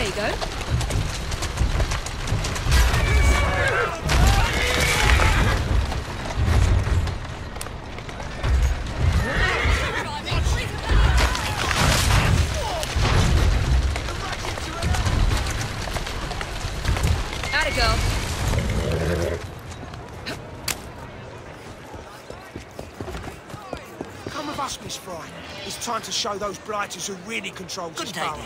There you go. Atta girl. Come with us, Miss Fry. It's time to show those blighters who really controls this power.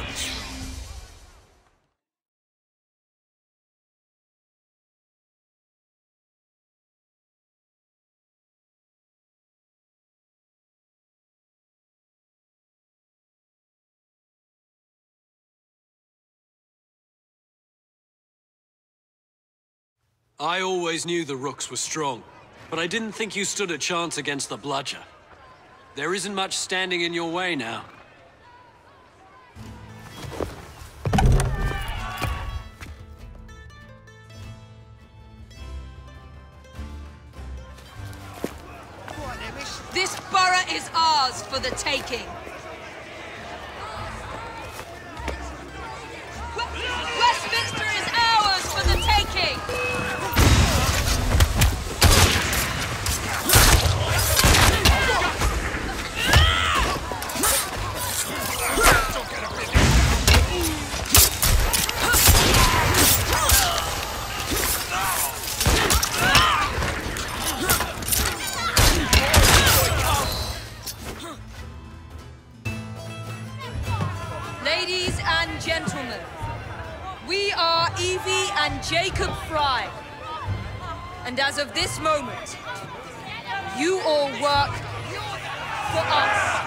I always knew the Rooks were strong, but I didn't think you stood a chance against the Bludger. There isn't much standing in your way now. This borough is ours for the taking. Westminster is ours for the taking. Ladies and gentlemen, we are Evie and Jacob Fry. And as of this moment, you all work for us.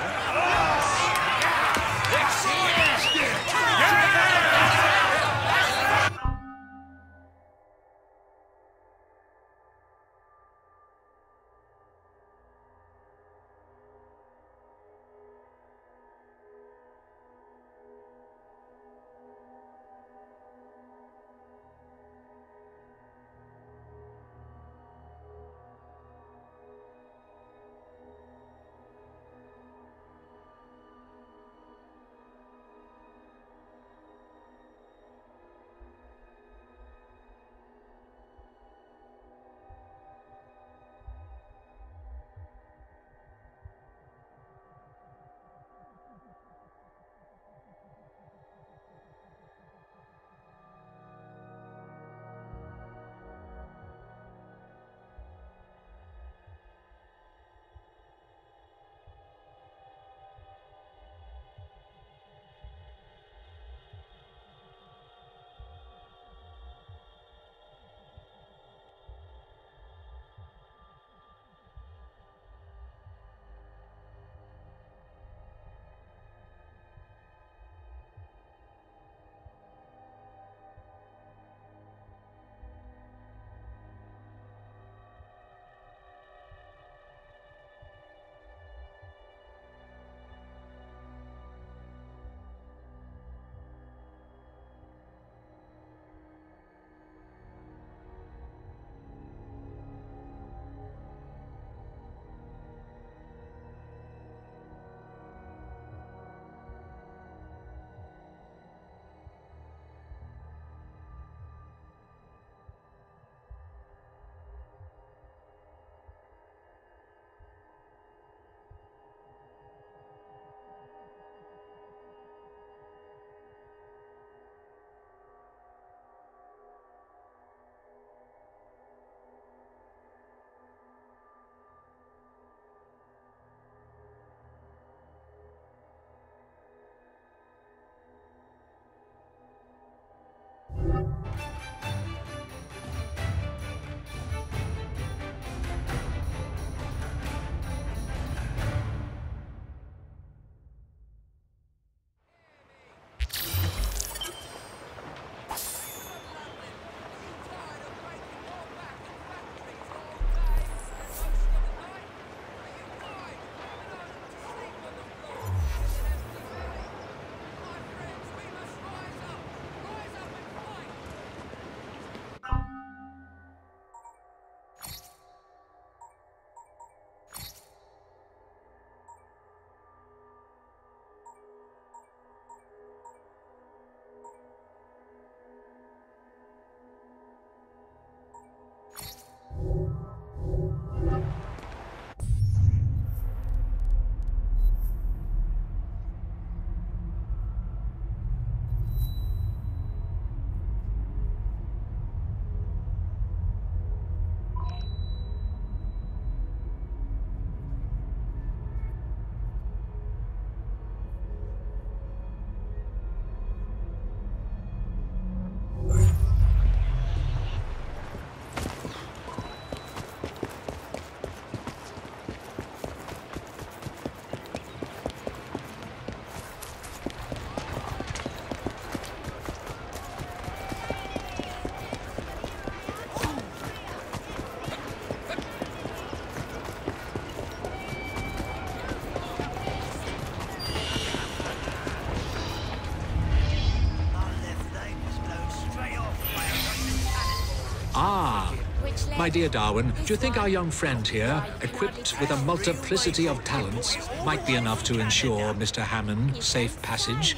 My dear Darwin, do you think our young friend here, equipped with a multiplicity of talents, might be enough to ensure Mr. Hammond safe passage?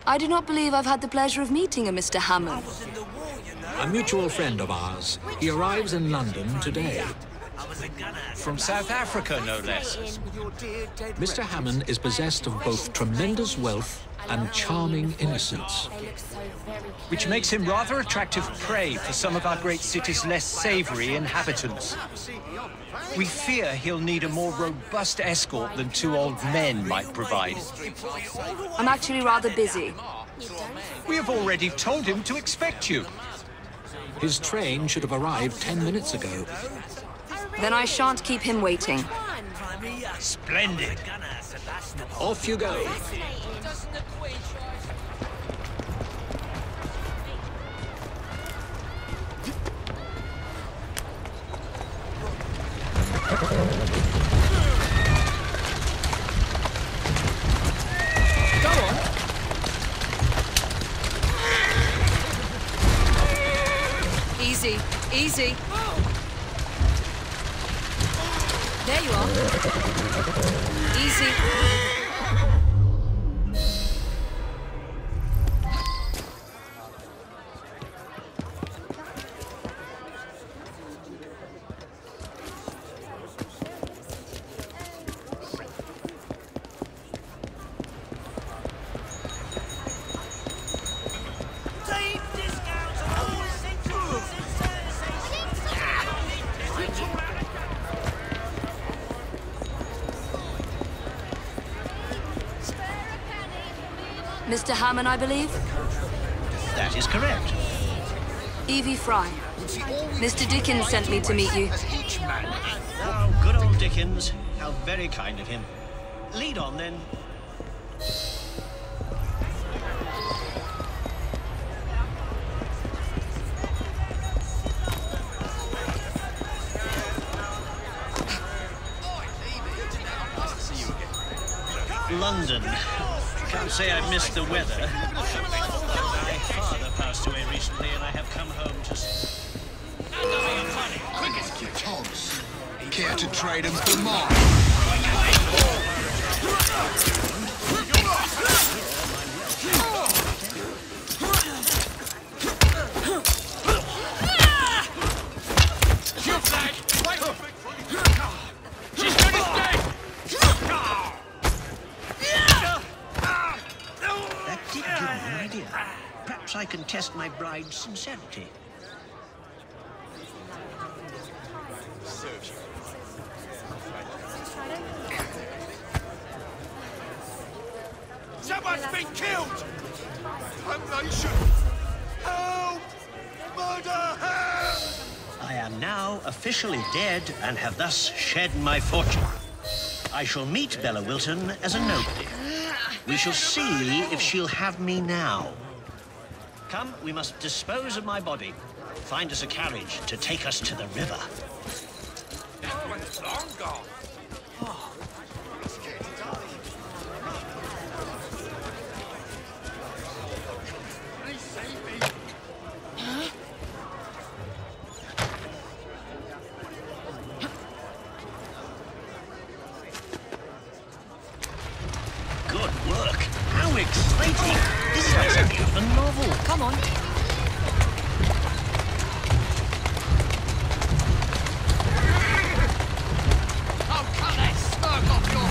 I do not believe I've had the pleasure of meeting a Mr. Hammond. A mutual friend of ours. He arrives in London today. From South Africa, no less. Mr. Hammond is possessed of both tremendous wealth and charming innocence. Which makes him rather attractive prey for some of our great city's less savory inhabitants. We fear he'll need a more robust escort than two old men might provide. I'm actually rather busy. We have already told him to expect you. His train should have arrived 10 minutes ago. Then I shan't keep him waiting. Splendid. Off you go. Go on. Easy, easy. There you are. Easy. Mr. Hammond, I believe? That is correct. Evie Fry. Mr. Dickens sent me to meet you. Oh, good old Dickens. How very kind of him. Lead on, then. London. Can't say I've missed the weather. My father passed away recently, and I have come home to... Thomas, care to trade him for mine? Perhaps I can test my bride's sincerity. Someone's been killed! Damnation! Help! Murder! Help! I am now officially dead and have thus shed my fortune. I shall meet Bella Wilton as a nobody. We shall see if she'll have me now. Come, we must dispose of my body. Find us a carriage to take us to the river. That one's long gone. Good work. How exciting. This is like something out of a novel. Come on. Oh, cut that smirk off your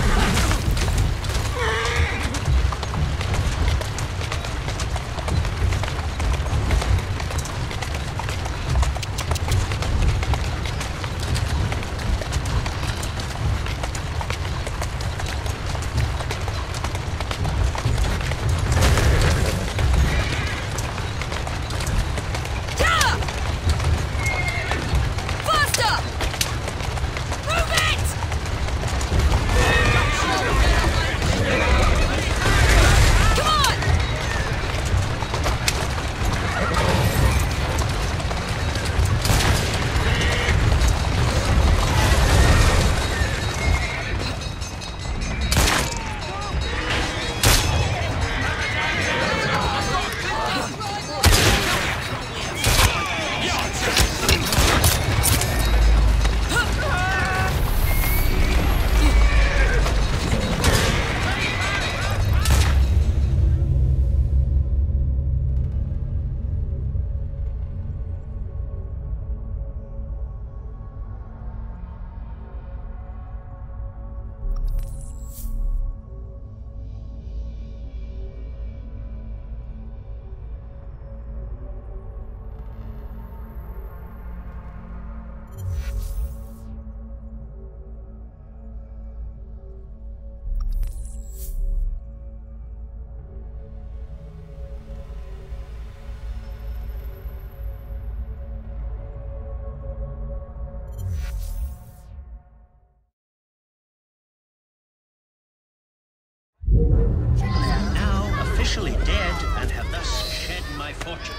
officially dead and have thus shed my fortune.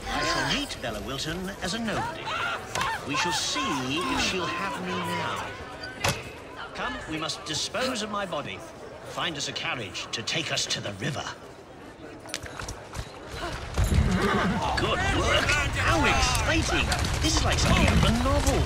I shall meet Bella Wilton as a nobody. We shall see if she'll have me now. Come, we must dispose of my body. Find us a carriage to take us to the river. Good work! How exciting! This is like something out of a novel.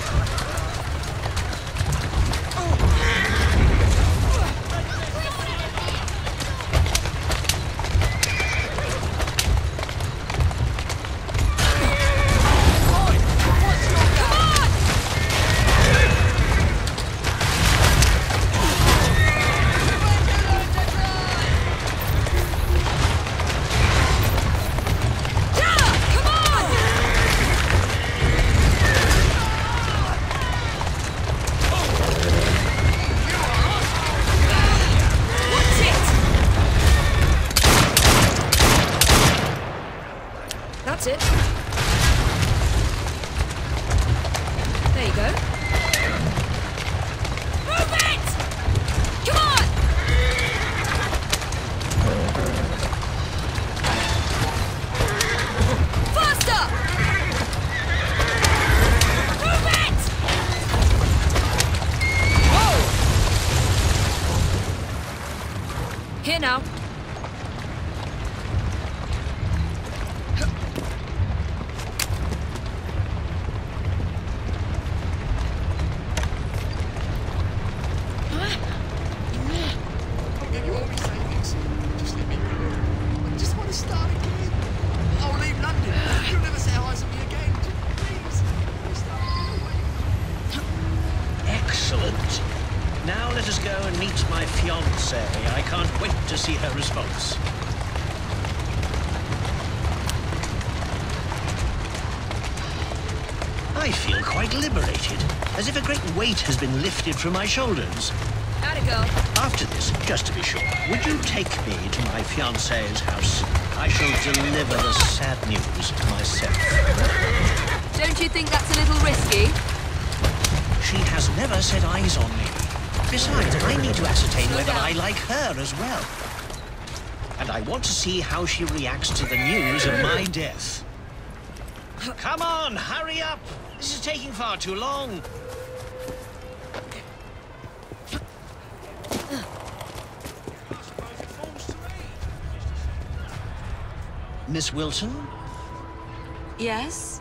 That's it. There you go. Move it! Come on! Faster! Move it! Whoa! Here now. Excellent. Now let us go and meet my fiancée. I can't wait to see her response. I feel quite liberated, as if a great weight has been lifted from my shoulders. How'd it go? After this, just to be sure, would you take me to my fiancée's house? I shall deliver the sad news myself. Don't you think that's a little risky? She has never set eyes on me. Besides, I need to ascertain whether I like her as well. And I want to see how she reacts to the news of my death. Come on, hurry up! This is taking far too long. Miss Wilton? Yes?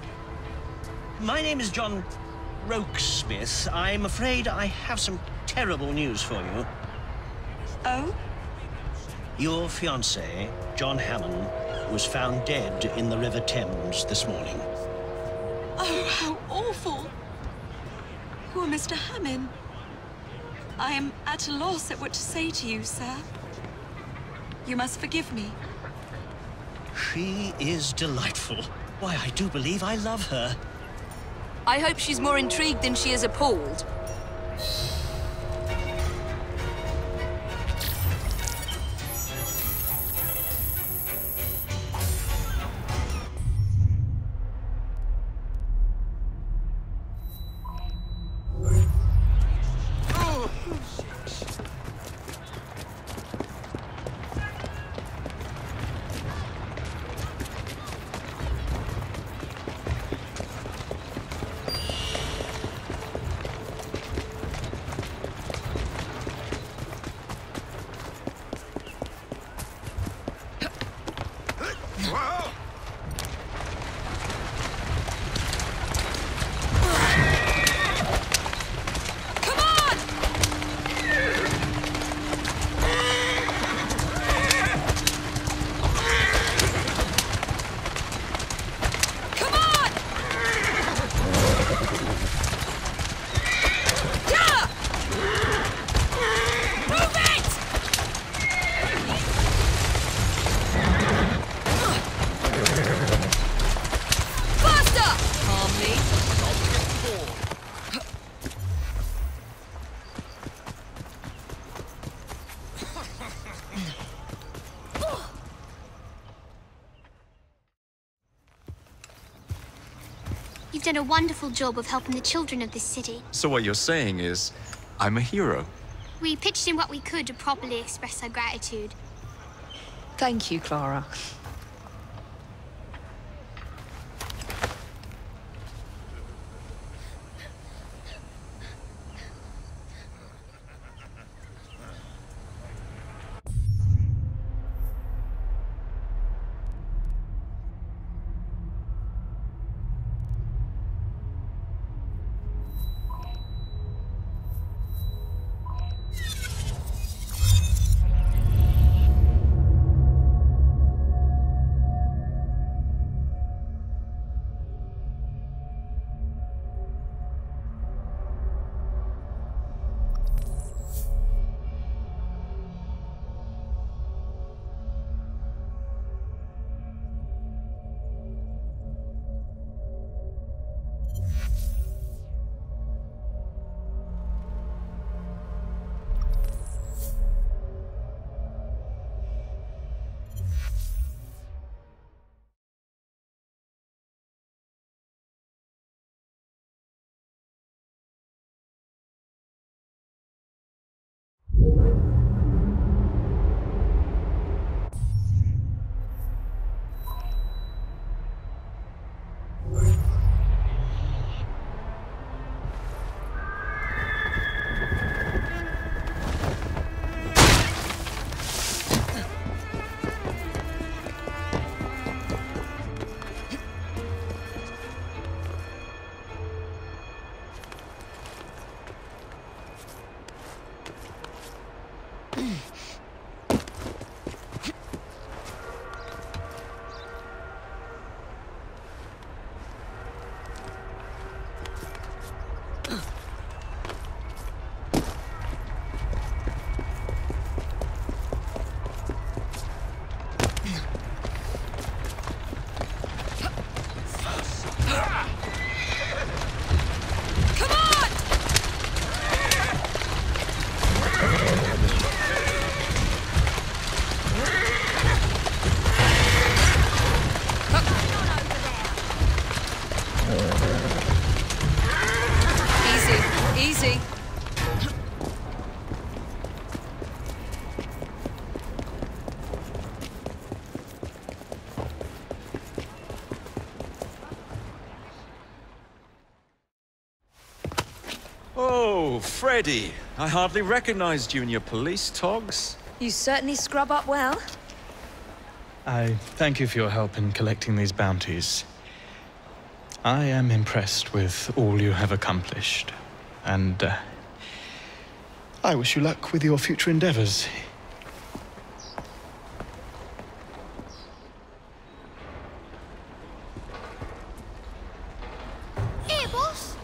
My name is John Rokesmith. I'm afraid I have some terrible news for you. Oh? Your fiancé, John Hammond, was found dead in the River Thames this morning. Oh, how awful! Poor Mr. Hammond. I am at a loss at what to say to you, sir. You must forgive me. She is delightful. Why, I do believe I love her. I hope she's more intrigued than she is appalled. You've done a wonderful job of helping the children of this city. So what you're saying is, I'm a hero. We pitched in what we could to properly express our gratitude. Thank you, Clara. Oh, Freddy. I hardly recognized you in your police togs. You certainly scrub up well. I thank you for your help in collecting these bounties. I am impressed with all you have accomplished, and I wish you luck with your future endeavors. Here, boss.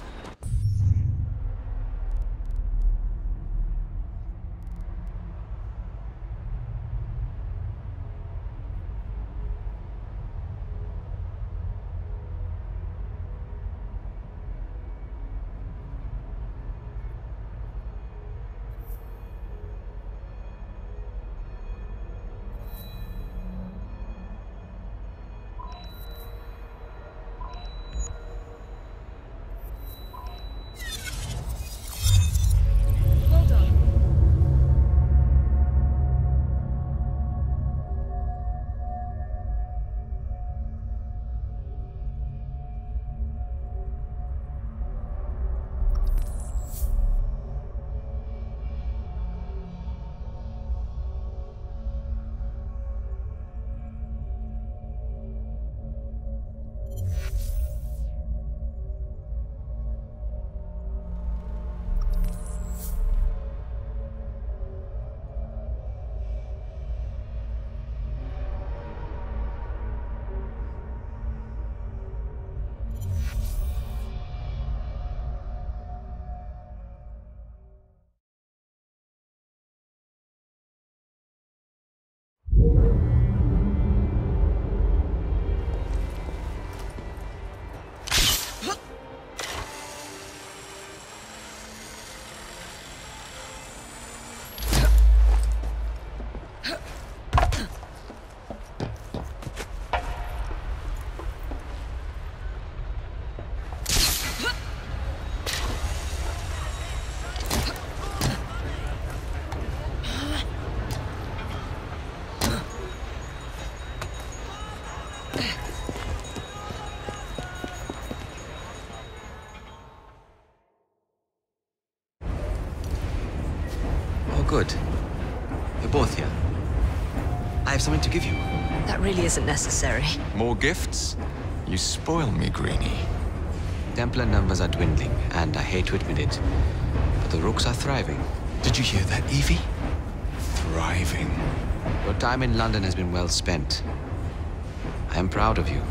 Porthia. I have something to give you. That really isn't necessary. More gifts? You spoil me, Greenie. Templar numbers are dwindling, and I hate to admit it, but the Rooks are thriving. Did you hear that, Evie? Thriving. Your time in London has been well spent. I am proud of you.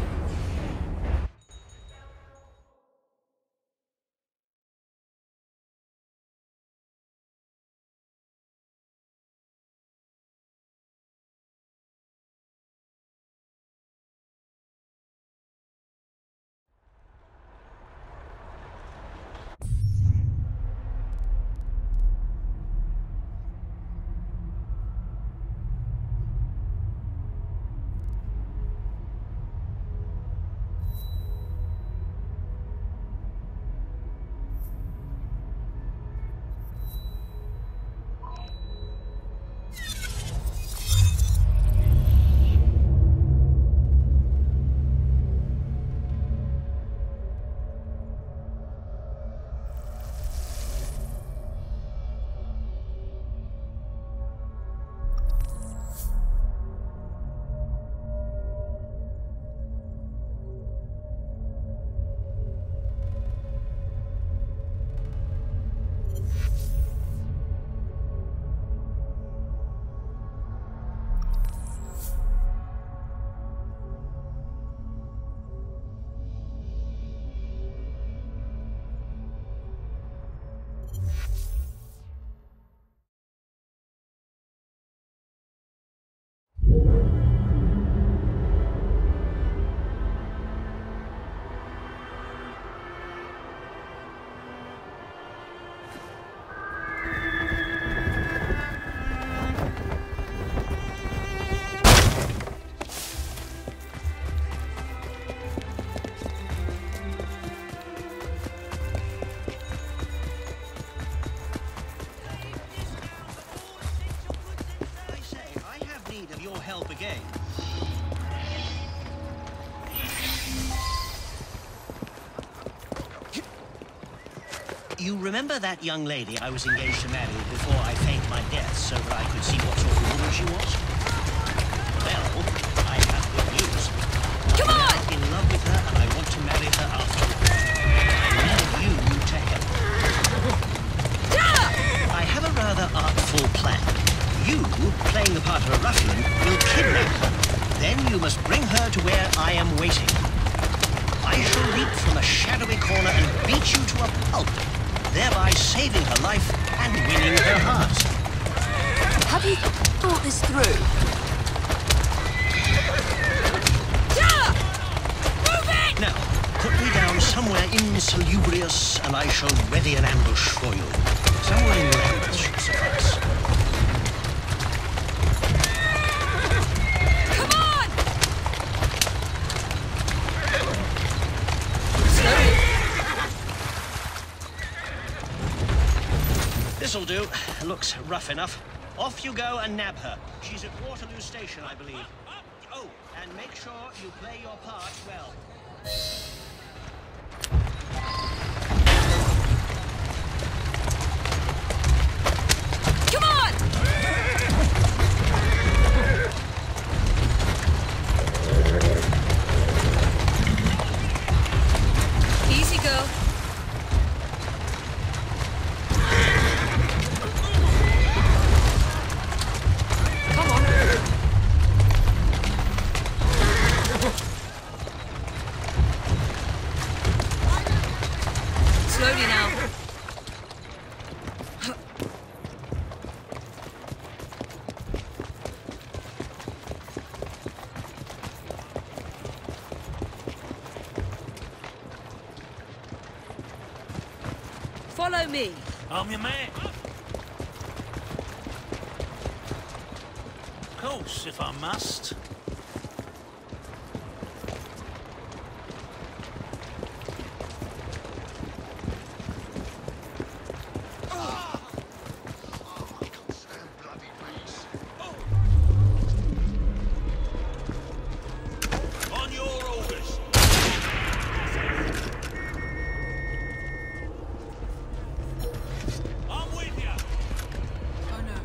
You remember that young lady I was engaged to marry before I feigned my death so that I could see what sort of woman she was? Well, I have good news. Come on! I'm in love with her and I want to marry her after all. I need you to help. I have a rather artful plan. You, playing the part of a ruffian, will kidnap her. Then you must bring her to where I am waiting. I shall leap from a shadowy corner and beat you to a pulp, thereby saving her life and winning her heart. Have you thought this through? Move it! Now, put me down somewhere insalubrious and I shall ready an ambush for you. Somewhere in Lambeth should suffice. Come on! This'll do. Looks rough enough. Off you go and nab her. She's at Waterloo Station, I believe. Oh, and make sure you play your part well. Come on! Easy, girl. Come on. Slowly now. Follow me. I'm your man. Of course, if I must. On your orders. I'm with you. Oh no.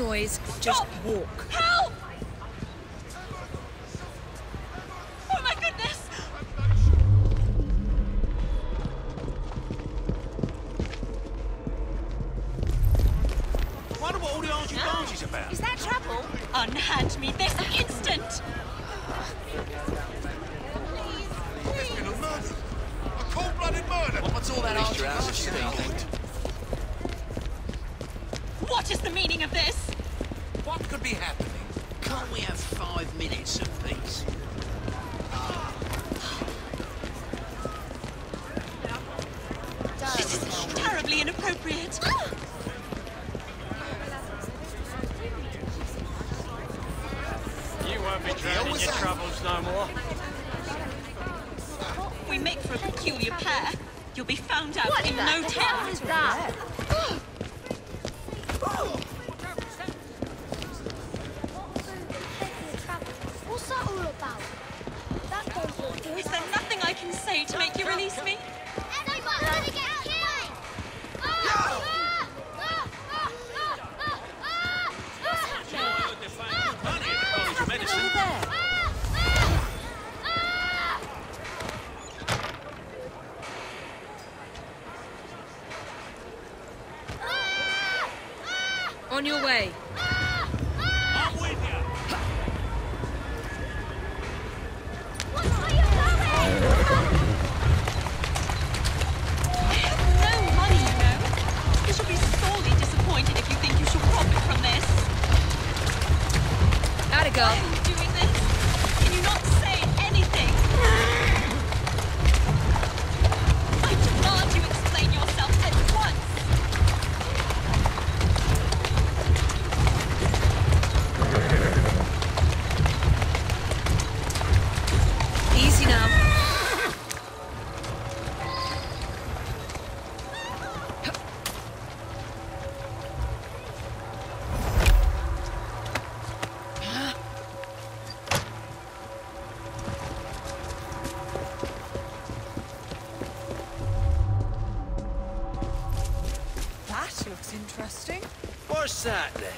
noise. Just walk. Help! Oh my goodness! Wonder what all the argy-bargy's about. Is that trouble? Unhand me this instant! There's been a murder. A cold-blooded murder. What's all that argy-bargy? What is the meaning of this? What could be happening? Can't we have 5 minutes of peace? This is terribly inappropriate. You won't be drowning in your troubles no more. We make for a peculiar pair. You'll be found out in no time. What is that? What's that all about? That don't look good. Is there nothing I can say to make you release me? Everyone's gonna get killed! Medicine. On your way. I'm with you. I have no money, you know. You should be sorely disappointed if you think you shall profit from this. Atta girl. Why are you doing this? Can you not say anything? I demand you explain yourself at once. Easy now. That looks interesting. What's that then?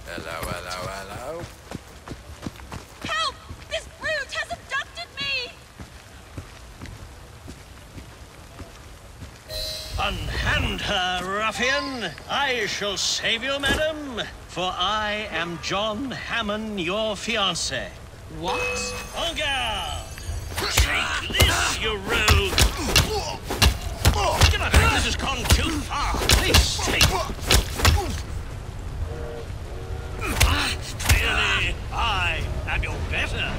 Hello, hello, hello. Help! This brute has abducted me! Unhand her, ruffian! I shall save you, madam, for I am John Hammond, your fiancé. What? En garde! Take this, you rogue! This has gone too far. Please take Clearly, I am your better.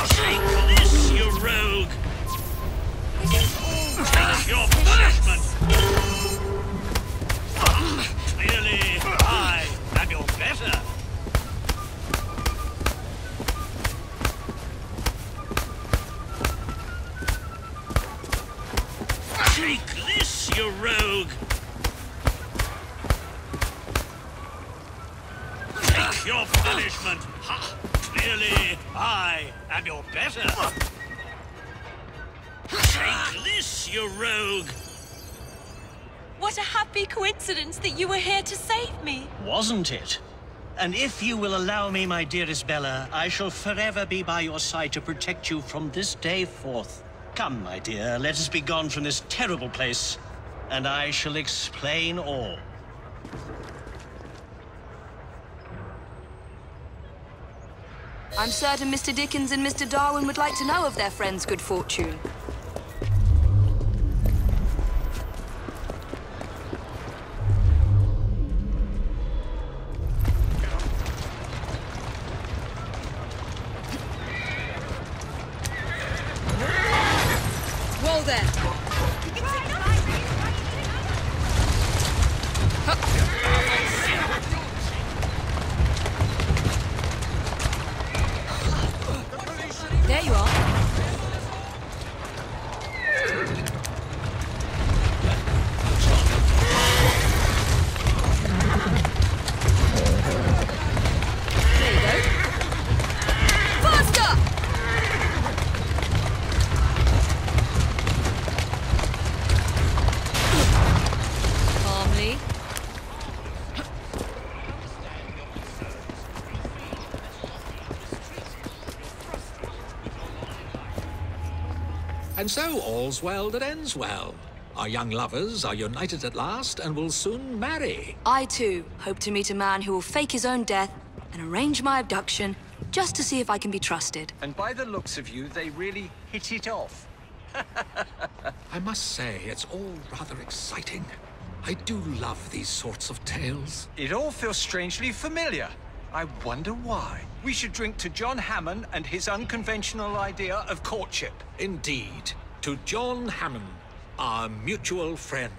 Take this, you rogue! Take your punishment! Clearly, I am your better. Take this, you rogue! Take your punishment! Ha! Clearly, I am your better. Take this, you rogue! What a happy coincidence that you were here to save me. Wasn't it? And if you will allow me, my dearest Bella, I shall forever be by your side to protect you from this day forth. Come, my dear, let us be gone from this terrible place, and I shall explain all. I'm certain Mr. Dickens and Mr. Darwin would like to know of their friend's good fortune. Whoa there. There you are. And so all's well that ends well. Our young lovers are united at last and will soon marry. I, too, hope to meet a man who will fake his own death and arrange my abduction just to see if I can be trusted. And by the looks of you, they really hit it off. I must say, it's all rather exciting. I do love these sorts of tales. It all feels strangely familiar. I wonder why. We should drink to John Hammond and his unconventional idea of courtship. Indeed. To John Hammond, our mutual friend.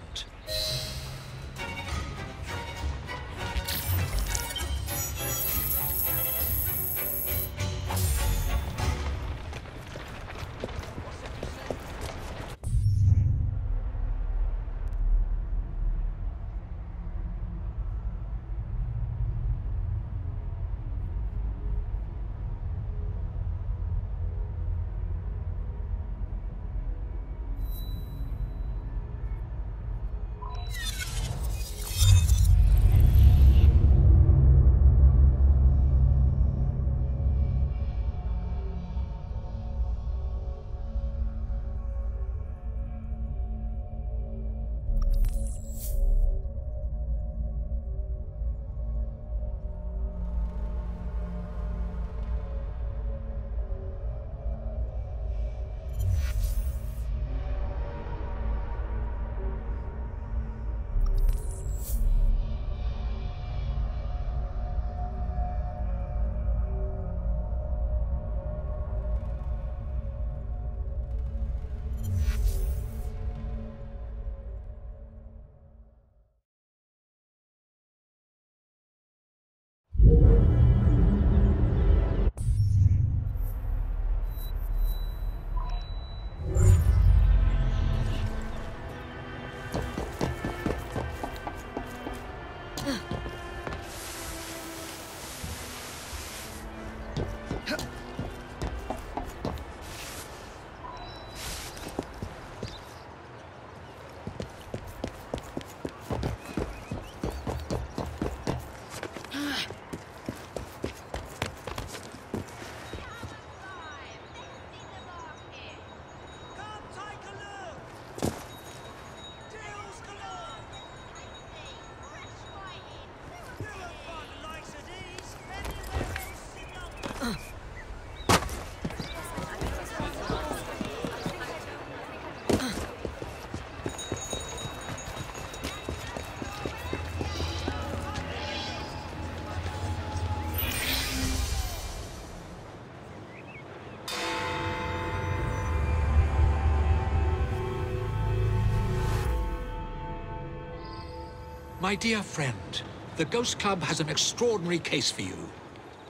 My dear friend, the Ghost Club has an extraordinary case for you.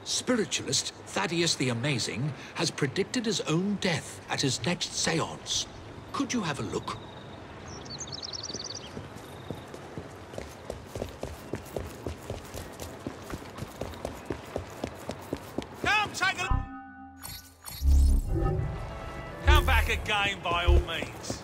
Spiritualist Thaddeus the Amazing has predicted his own death at his next séance. Could you have a look? Come, take a... Come back again, by all means.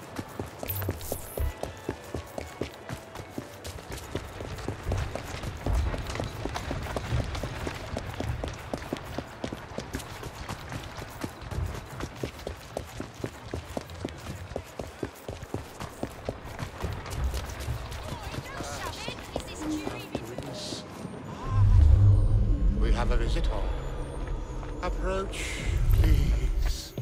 We have a visitor. Approach, please.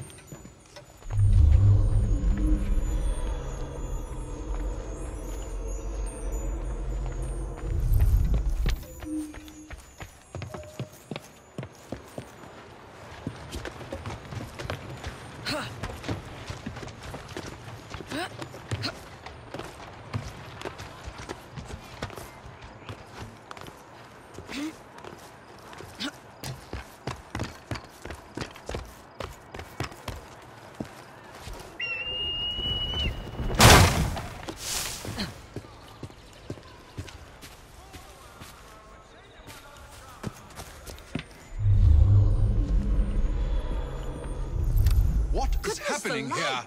What is happening here?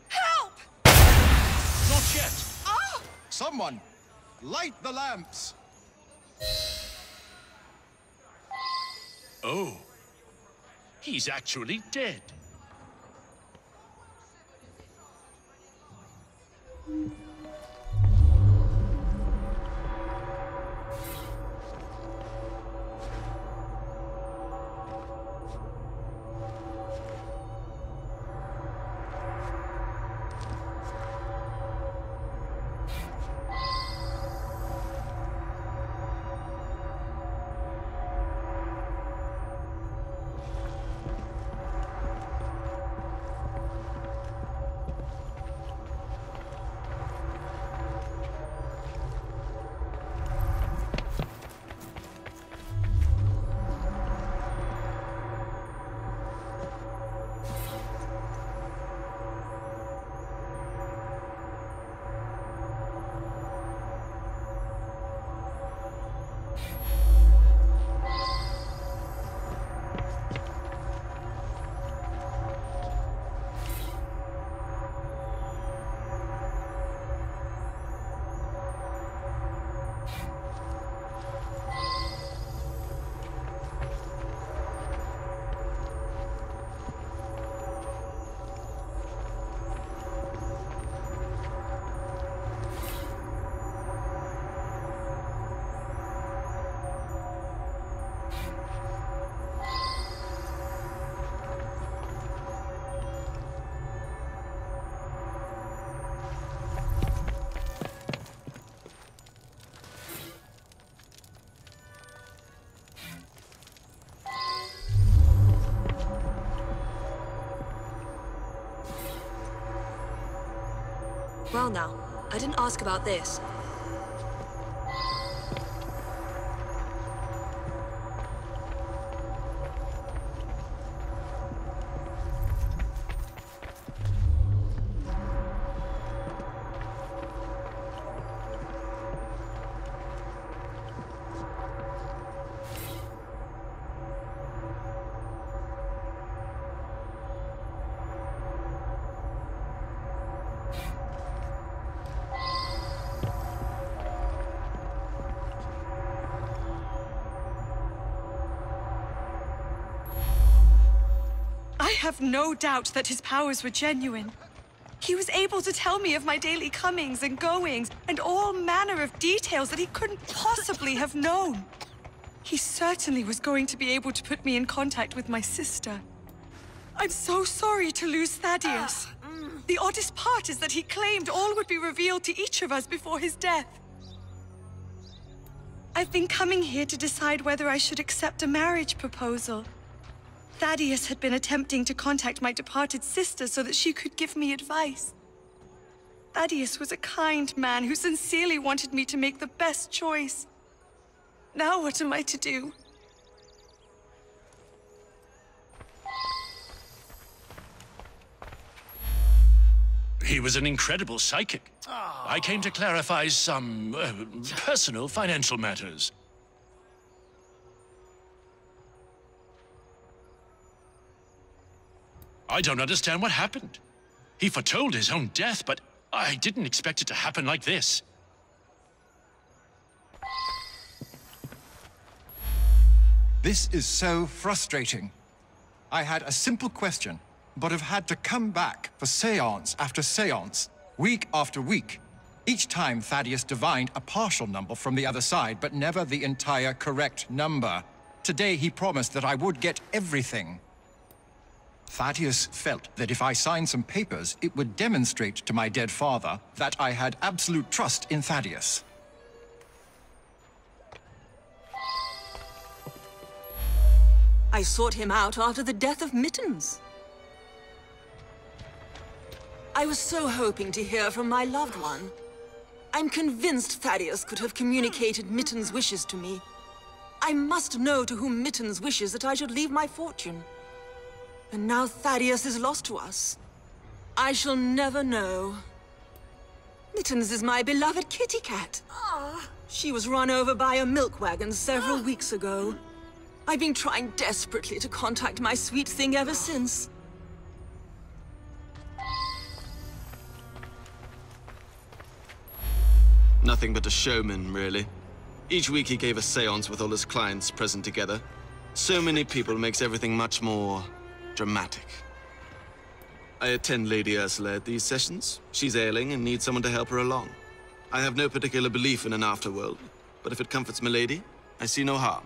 Help! Not yet. Ah! Someone, light the lamps. Oh, he's actually dead. Well now, I didn't ask about this. I have no doubt that his powers were genuine. He was able to tell me of my daily comings and goings, and all manner of details that he couldn't possibly have known. He certainly was going to be able to put me in contact with my sister. I'm so sorry to lose Thaddeus. The oddest part is that he claimed all would be revealed to each of us before his death. I've been coming here to decide whether I should accept a marriage proposal. Thaddeus had been attempting to contact my departed sister so that she could give me advice. Thaddeus was a kind man who sincerely wanted me to make the best choice. Now what am I to do? He was an incredible psychic. I came to clarify some personal financial matters. I don't understand what happened. He foretold his own death, but I didn't expect it to happen like this. This is so frustrating. I had a simple question, but have had to come back for séance after séance, week after week. Each time Thaddeus divined a partial number from the other side, but never the entire correct number. Today he promised that I would get everything. Thaddeus felt that if I signed some papers, it would demonstrate to my dead father that I had absolute trust in Thaddeus. I sought him out after the death of Mittens. I was so hoping to hear from my loved one. I'm convinced Thaddeus could have communicated Mittens' wishes to me. I must know to whom Mittens wishes that I should leave my fortune. And now Thaddeus is lost to us. I shall never know. Mittens is my beloved kitty cat. She was run over by a milk wagon several weeks ago. I've been trying desperately to contact my sweet thing ever since. Nothing but a showman, really. Each week he gave a séance with all his clients present together. So many people makes everything much more dramatic. I attend Lady Ursula at these sessions. She's ailing and needs someone to help her along. I have no particular belief in an afterworld, but if it comforts Milady, I see no harm.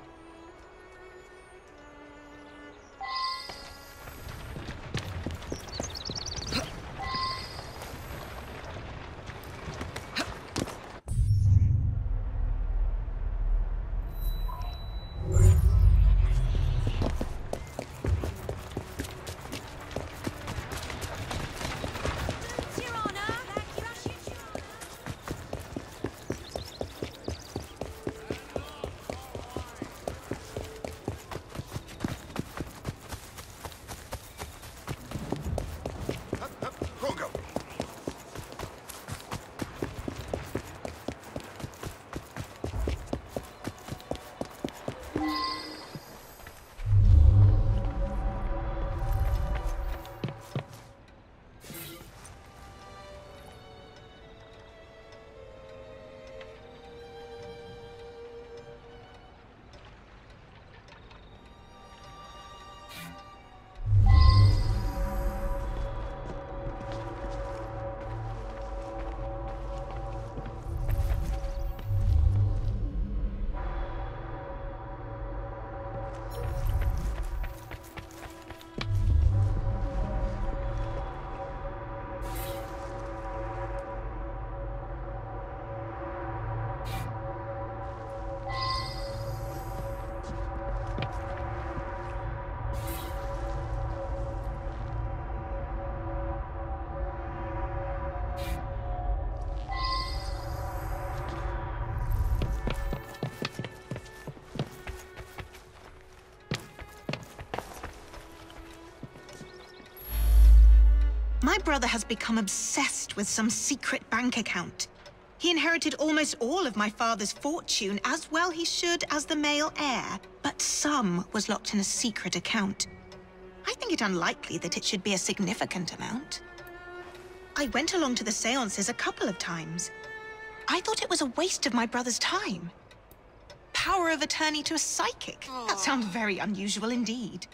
My brother has become obsessed with some secret bank account. He inherited almost all of my father's fortune, as well he should as the male heir. But some was locked in a secret account. I think it unlikely that it should be a significant amount. I went along to the seances a couple of times. I thought it was a waste of my brother's time. Power of attorney to a psychic? That sounds very unusual indeed.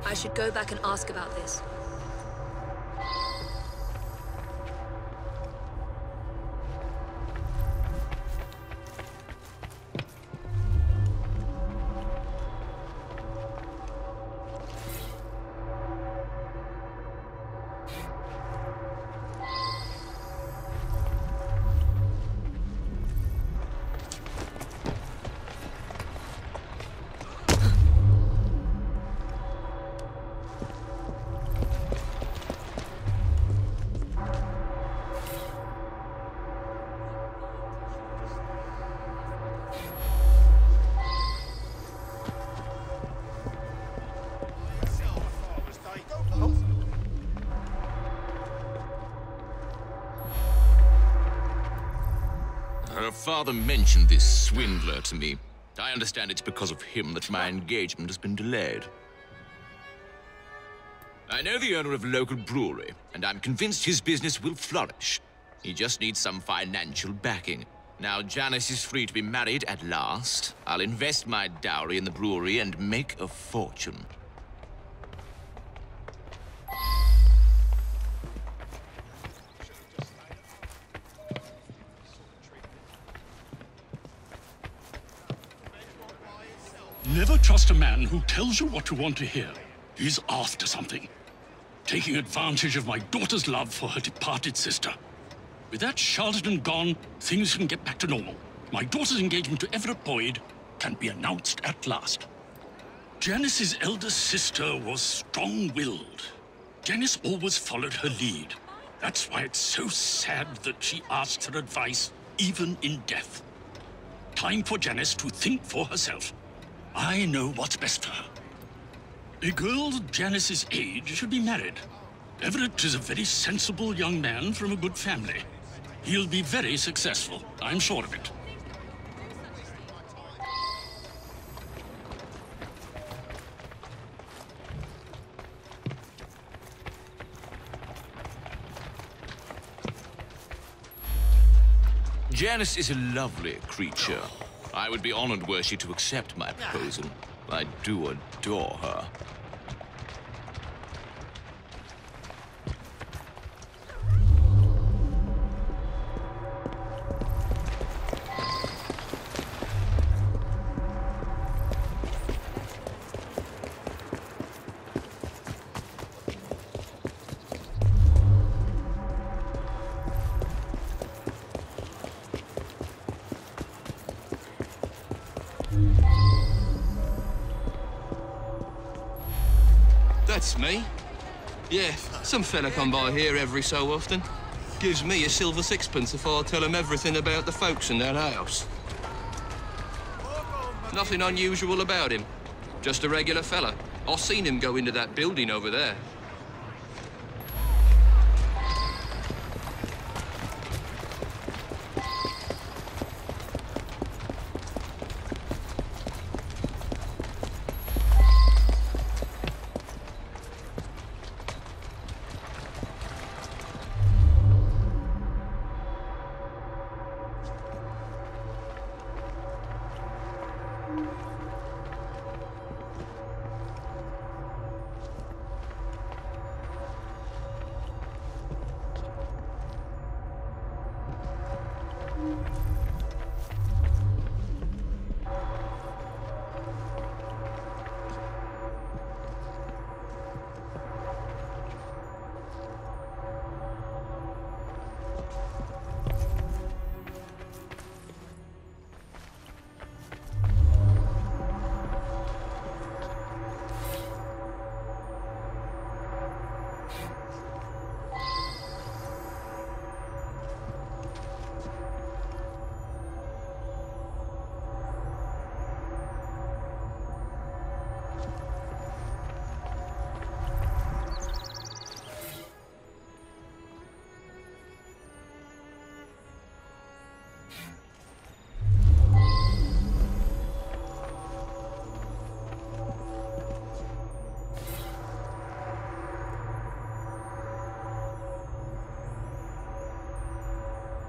I should go back and ask about this. Her father mentioned this swindler to me. I understand it's because of him that my engagement has been delayed. I know the owner of a local brewery, and I'm convinced his business will flourish. He just needs some financial backing. Now Janice is free to be married at last. I'll invest my dowry in the brewery and make a fortune. Never trust a man who tells you what you want to hear. He's after something. Taking advantage of my daughter's love for her departed sister. With that charlatan gone, things can get back to normal. My daughter's engagement to Everett Boyd can be announced at last. Janice's elder sister was strong-willed. Janice always followed her lead. That's why it's so sad that she asks her advice, even in death. Time for Janice to think for herself. I know what's best for her. A girl Janice's age should be married. Everett is a very sensible young man from a good family. He'll be very successful, I'm sure of it. Janice is a lovely creature. I would be honored were she to accept my proposal. I do adore her. That's me. Yeah, some fella come by here every so often. Gives me a silver sixpence if I tell him everything about the folks in that house. Nothing unusual about him. Just a regular fella. I seen him go into that building over there.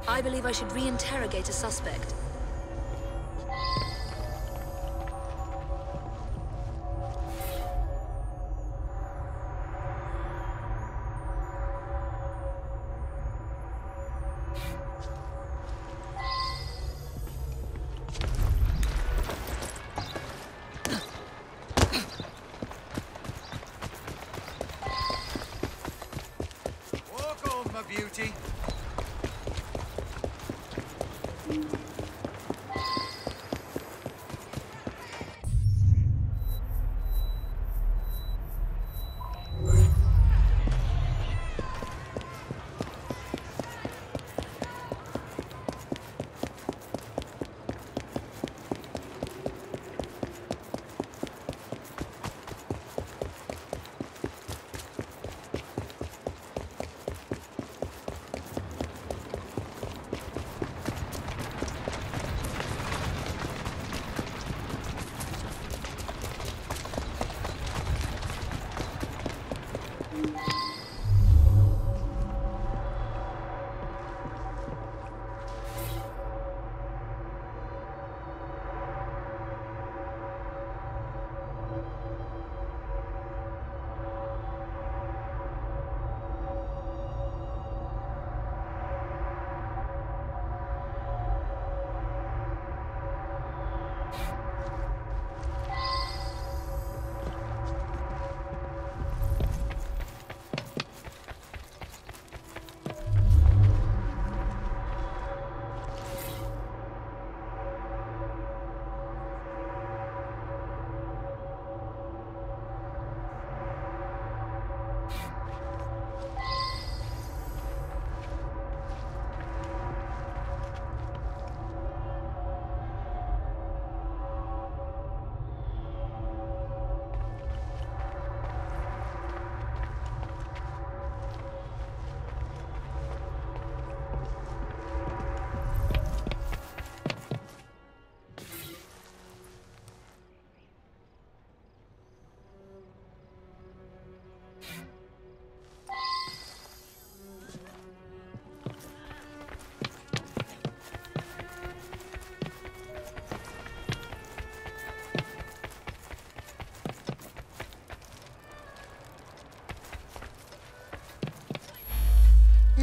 I believe I should re-interrogate a suspect. Walk on, my beauty.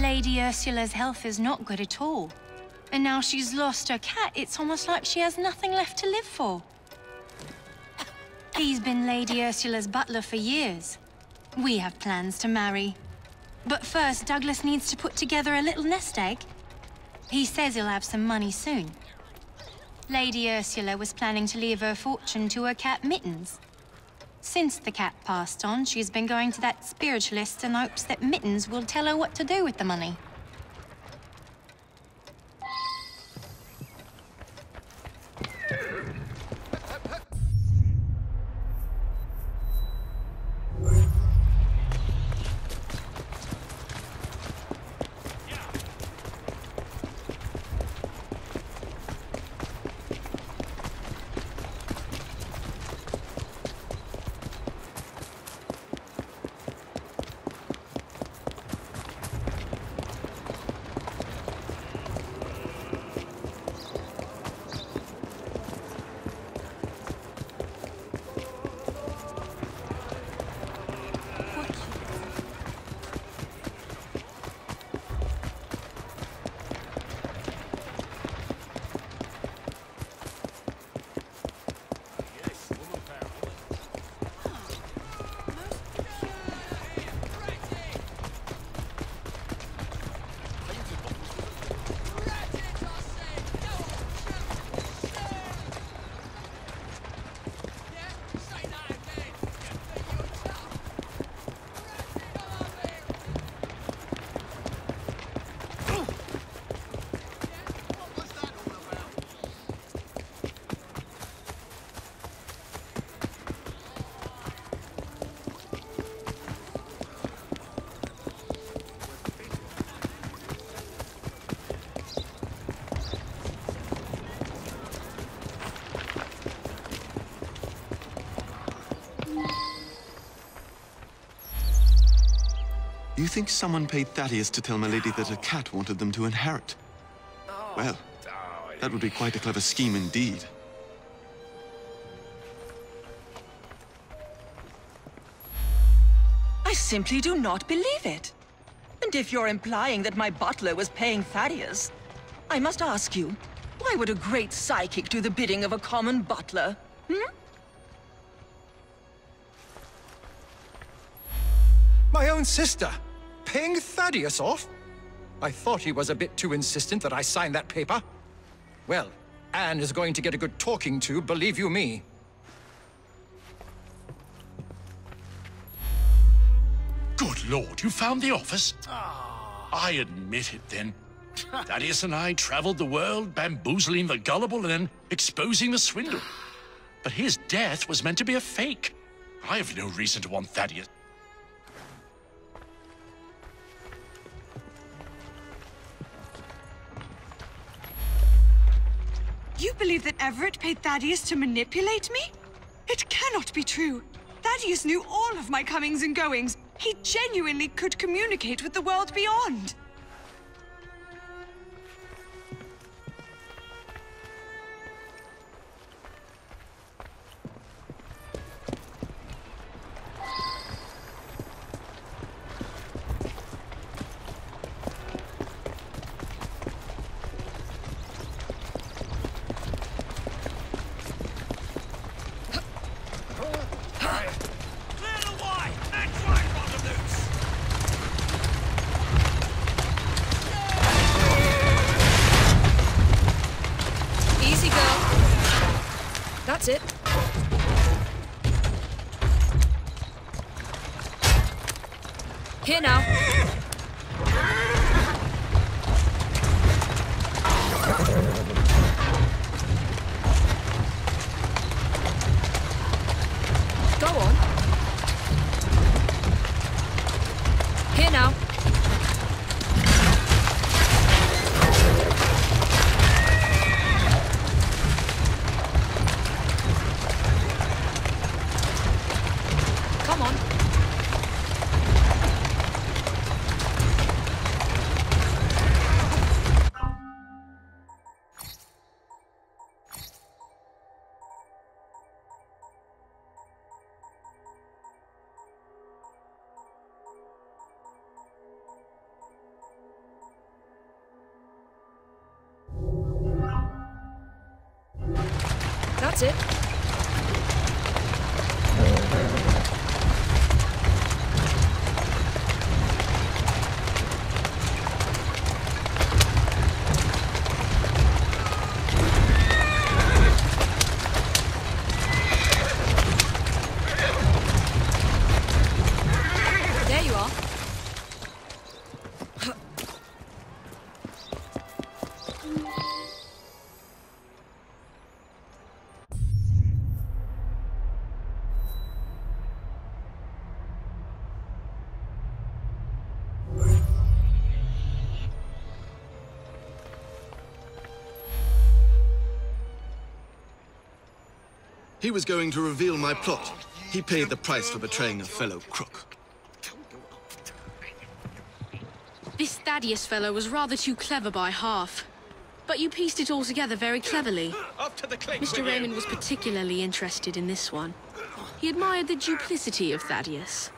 Lady Ursula's health is not good at all. And now she's lost her cat, it's almost like she has nothing left to live for. He's been Lady Ursula's butler for years. We have plans to marry. But first, Douglas needs to put together a little nest egg. He says he'll have some money soon. Lady Ursula was planning to leave her fortune to her cat Mittens. Since the cat passed on, she's been going to that spiritualist in hopes that Mittens will tell her what to do with the money. You think someone paid Thaddeus to tell my lady that a cat wanted them to inherit? Well, that would be quite a clever scheme indeed. I simply do not believe it. And if you're implying that my butler was paying Thaddeus, I must ask you, why would a great psychic do the bidding of a common butler? My own sister? Paying Thaddeus off? I thought he was a bit too insistent that I sign that paper. Well, Anne is going to get a good talking to, believe you me. Good Lord, you found the office? I admit it, then. Thaddeus and I traveled the world, bamboozling the gullible and then exposing the swindle. But his death was meant to be a fake. I have no reason to want Thaddeus. You believe that Everett paid Thaddeus to manipulate me? It cannot be true. Thaddeus knew all of my comings and goings. He genuinely could communicate with the world beyond. That's it. Here now. Go on. Here now. Come on. That's it. There you are. He was going to reveal my plot. He paid the price for betraying a fellow crook. This Thaddeus fellow was rather too clever by half. But you pieced it all together very cleverly. Mr. Raymond was particularly interested in this one. He admired the duplicity of Thaddeus.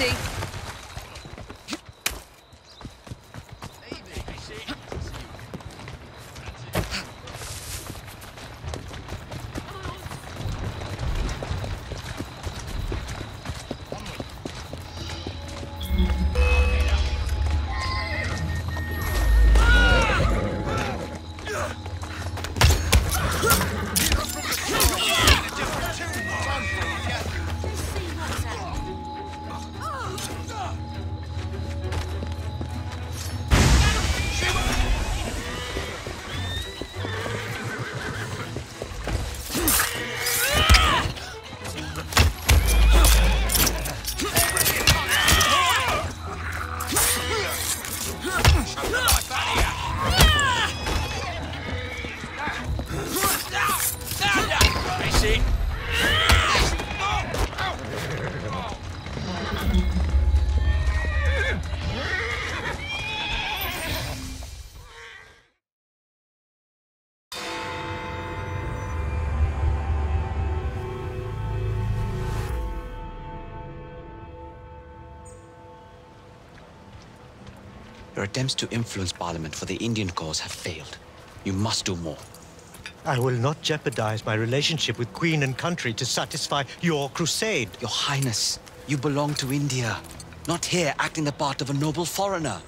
easy. Your attempts to influence Parliament for the Indian cause have failed. You must do more. I will not jeopardize my relationship with Queen and country to satisfy your crusade. Your Highness, you belong to India, not here acting the part of a noble foreigner.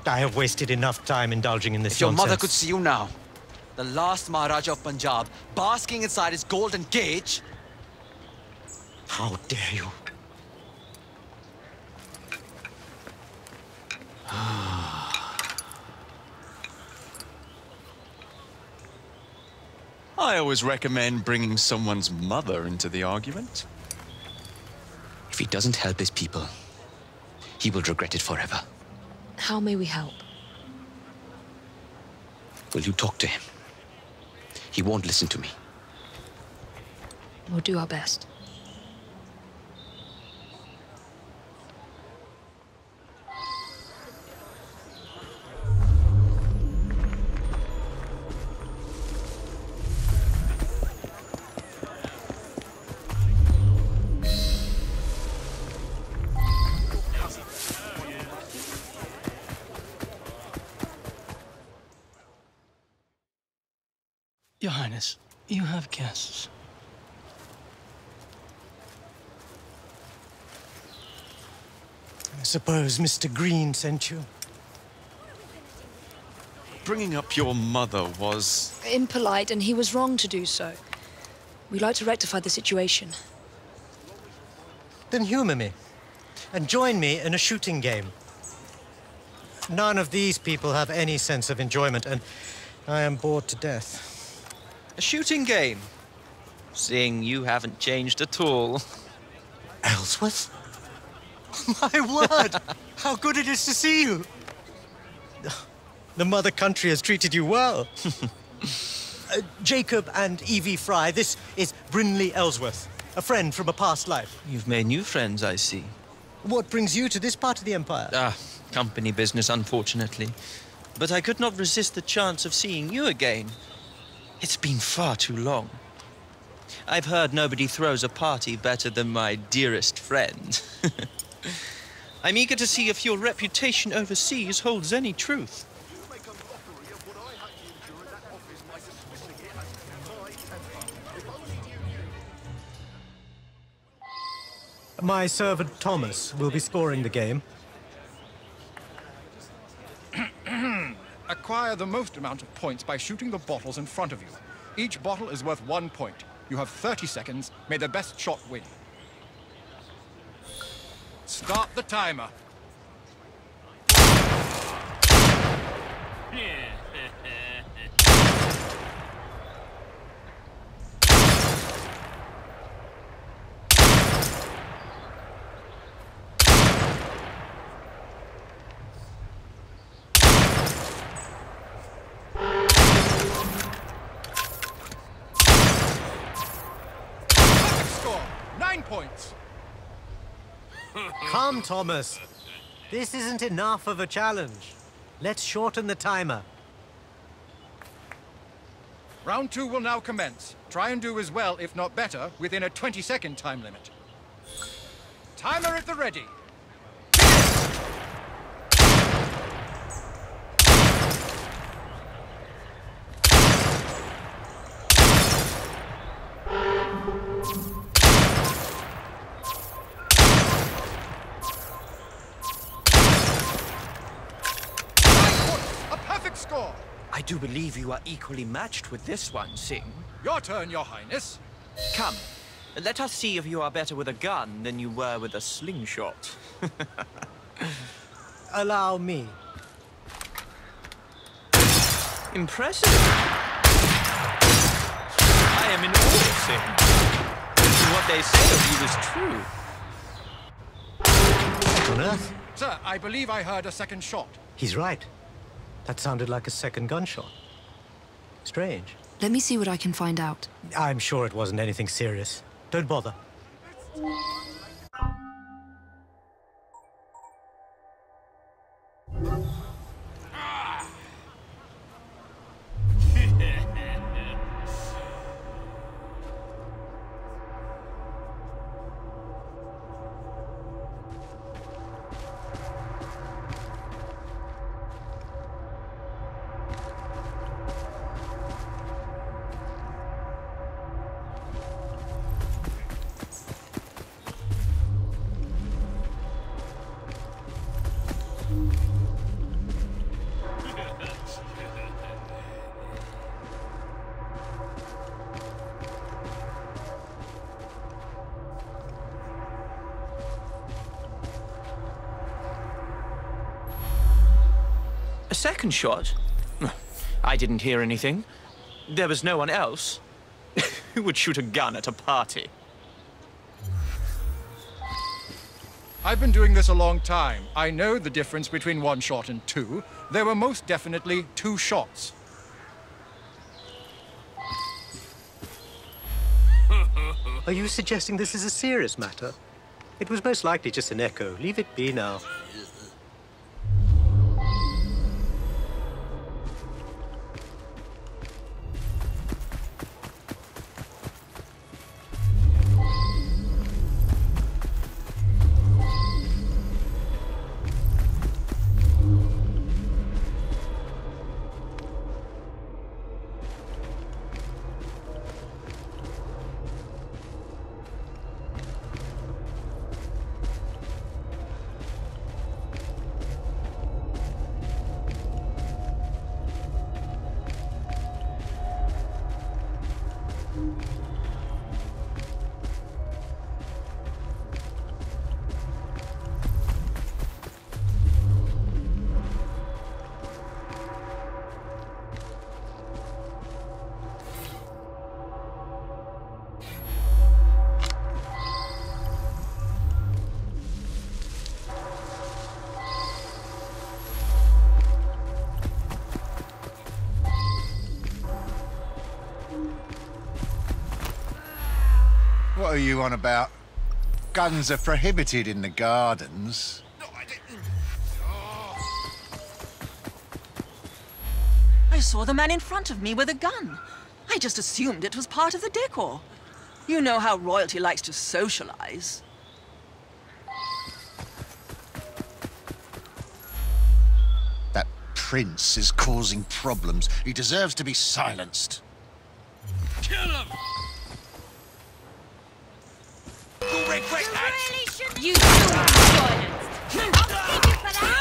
I have wasted enough time indulging in this If your nonsense. mother could see you now, the last Maharaja of Punjab, basking inside his golden cage... How dare you? I always recommend bringing someone's mother into the argument. If he doesn't help his people, he will regret it forever. How may we help? Will you talk to him? He won't listen to me. We'll do our best. Your Highness, you have guests. I suppose Mr. Green sent you. Bringing up your mother was... Impolite, and he was wrong to do so. We'd like to rectify the situation. Then humor me, and join me in a shooting game. None of these people have any sense of enjoyment, and I am bored to death. A shooting game? Seeing you haven't changed at all. Ellsworth? My word! How good it is to see you! The mother country has treated you well. Jacob and Evie Fry, this is Brinley Ellsworth, a friend from a past life. You've made new friends, I see. What brings you to this part of the Empire? Company business, unfortunately. But I could not resist the chance of seeing you again. It's been far too long. I've heard nobody throws a party better than my dearest friend. I'm eager to see if your reputation overseas holds any truth. My servant Thomas will be scoring the game. Acquire the most amount of points by shooting the bottles in front of you. Each bottle is worth 1 point. You have 30 seconds. May the best shot win. Start the timer. Score 9 points. Come, Thomas. This isn't enough of a challenge. Let's shorten the timer. Round 2 will now commence. Try and do as well, if not better, within a 20-second time limit. Timer at the ready. I do believe you are equally matched with this one, Singh. Your turn, Your Highness. Come, let us see if you are better with a gun than you were with a slingshot. Allow me. Impressive. I am in awe, Singh. What they say of you is true. What on earth? Sir, I believe I heard a second shot. He's right. That sounded like a second gunshot. Strange. Let me see what I can find out. I'm sure it wasn't anything serious. Don't bother. A second shot? I didn't hear anything. There was no one else. Who would shoot a gun at a party? I've been doing this a long time. I know the difference between one shot and two. There were most definitely two shots. Are you suggesting this is a serious matter? It was most likely just an echo. Leave it be now. What are you on about? Guns are prohibited in the gardens. I saw the man in front of me with a gun. I just assumed it was part of the decor. You know how royalty likes to socialize. That prince is causing problems. He deserves to be silenced. Kill him! You'll regret that! Really should you silenced! I'll keep you for that!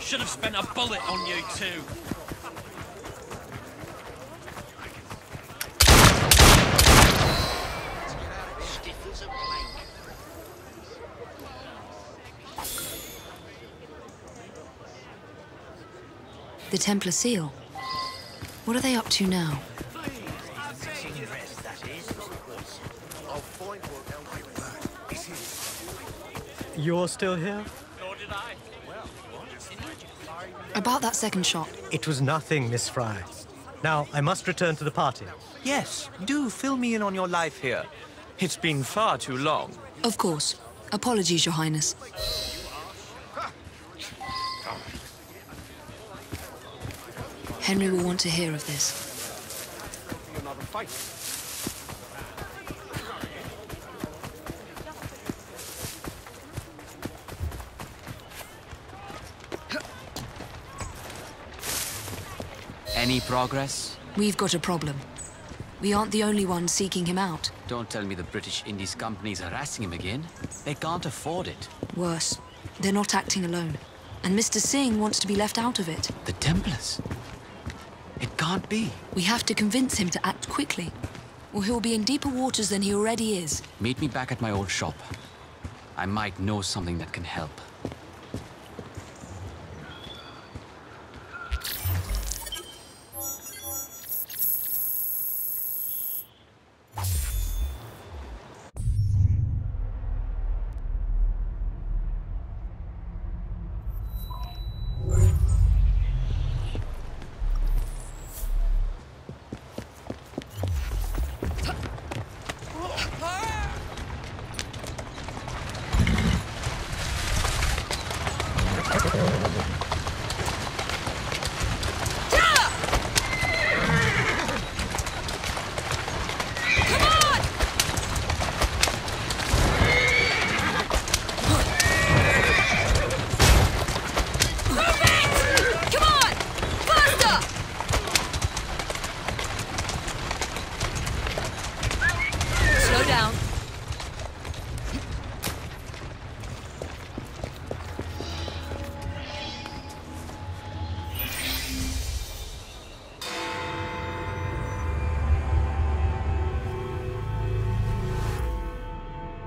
Should have spent a bullet on you two. The Templar seal. What are they up to now? You're still here? About that second shot. It was nothing, Miss Fry. Now, I must return to the party. Yes, do fill me in on your life here. It's been far too long. Of course. Apologies, Your Highness. Henry will want to hear of this. Any progress? We've got a problem. We aren't the only ones seeking him out. Don't tell me the British Indies Company is harassing him again. They can't afford it. Worse, they're not acting alone. And Mr. Singh wants to be left out of it. The Templars? It can't be. We have to convince him to act quickly, or he'll be in deeper waters than he already is. Meet me back at my old shop. I might know something that can help.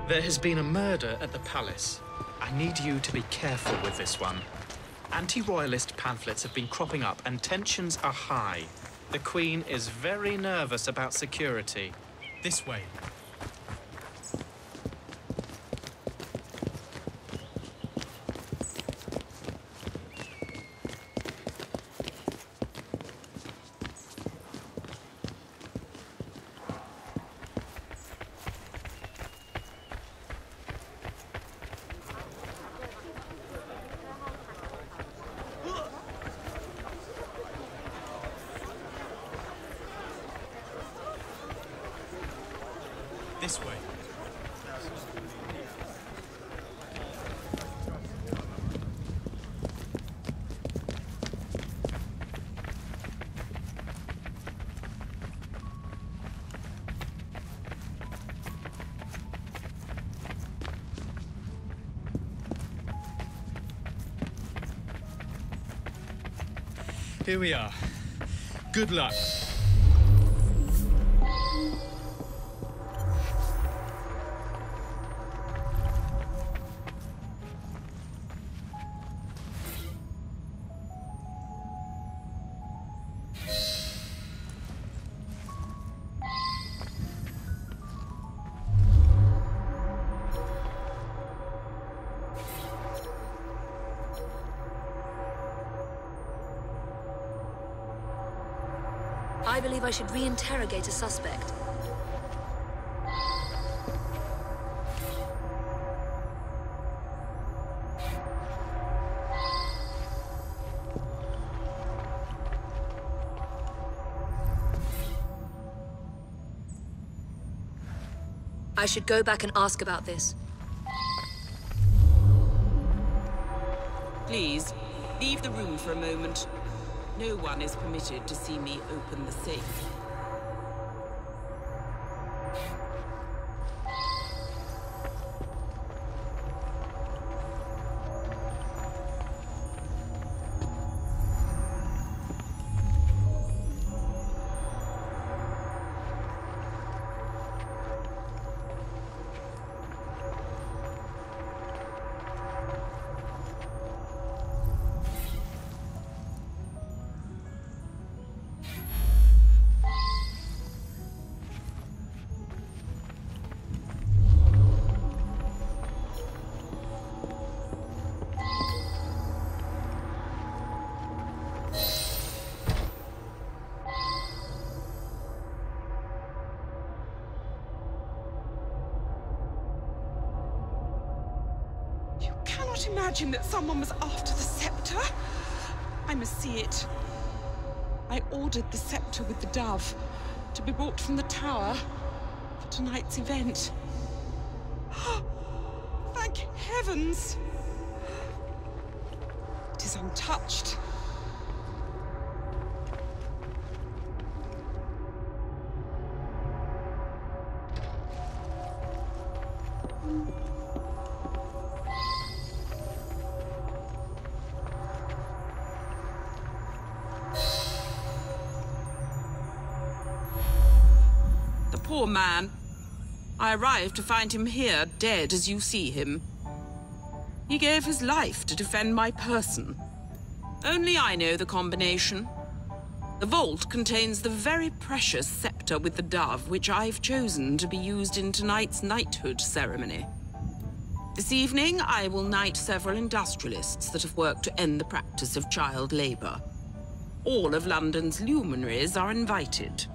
There has been a murder at the palace. I need you to be careful with this one. Anti-royalist pamphlets have been cropping up and tensions are high. The Queen is very nervous about security. This way. This way. Here we are. Good luck. I believe I should re-interrogate a suspect. I should go back and ask about this. Please, leave the room for a moment. No one is permitted to see me open the safe. Imagine that someone was after the scepter. I must see it. I ordered the scepter with the dove to be brought from the tower for tonight's event. Thank heavens! It is untouched. The poor man. I arrived to find him here, dead as you see him. He gave his life to defend my person. Only I know the combination. The vault contains the very precious scepter with the dove, which I've chosen to be used in tonight's knighthood ceremony. This evening, I will knight several industrialists that have worked to end the practice of child labor. All of London's luminaries are invited.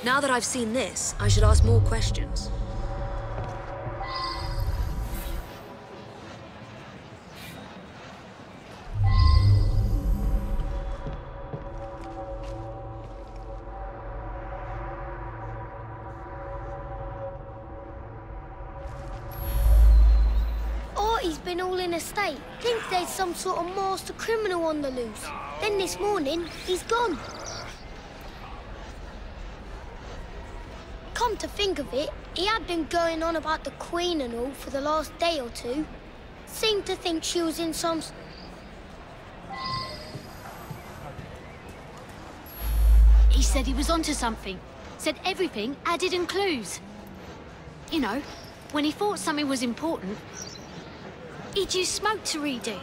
Now that I've seen this, I should ask more questions. Artie's been all in a state. Thinks there's some sort of master criminal on the loose. Then this morning, he's gone. Come to think of it, he had been going on about the Queen and all for the last day or two. Seemed to think she was in some... He said he was onto something. Said everything added in clues. You know, when he thought something was important, he'd use smoke to read it.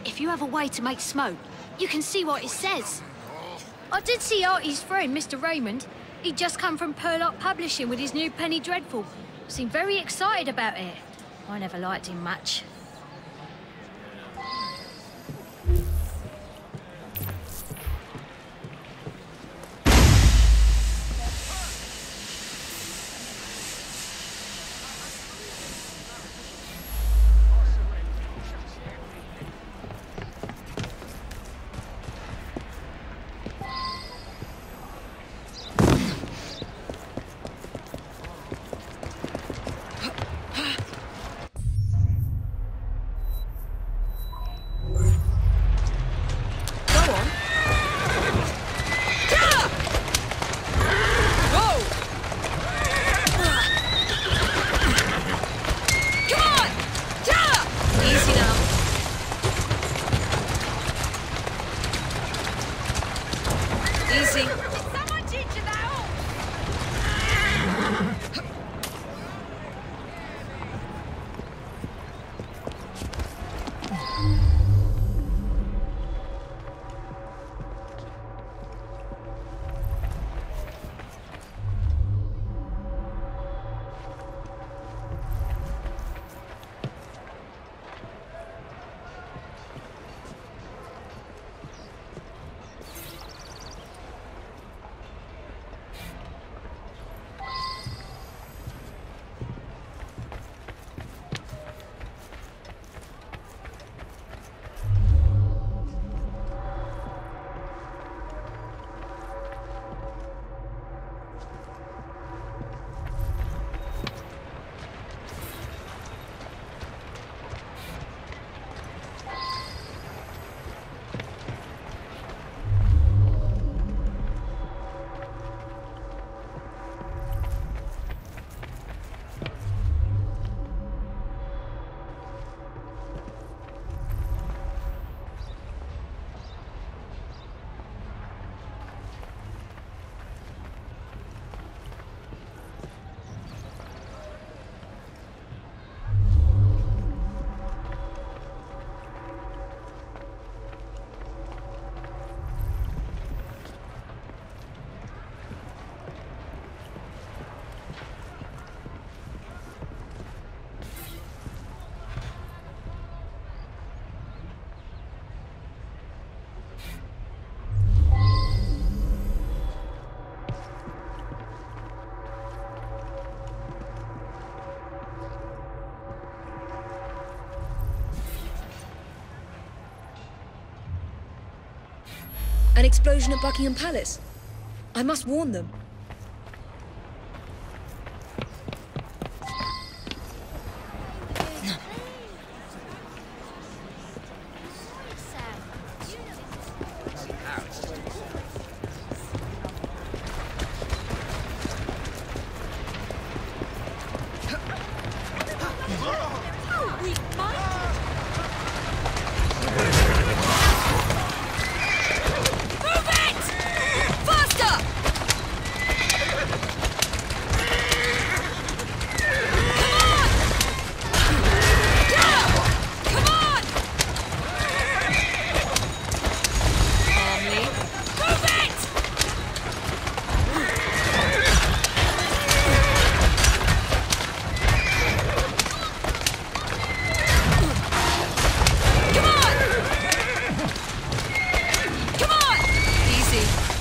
If you have a way to make smoke, you can see what it says. I did see Artie's friend, Mr. Raymond. He'd just come from Purlock Publishing with his new Penny Dreadful. Seemed very excited about it. I never liked him much. Easy. Someone teach you that? An explosion at Buckingham Palace. I must warn them.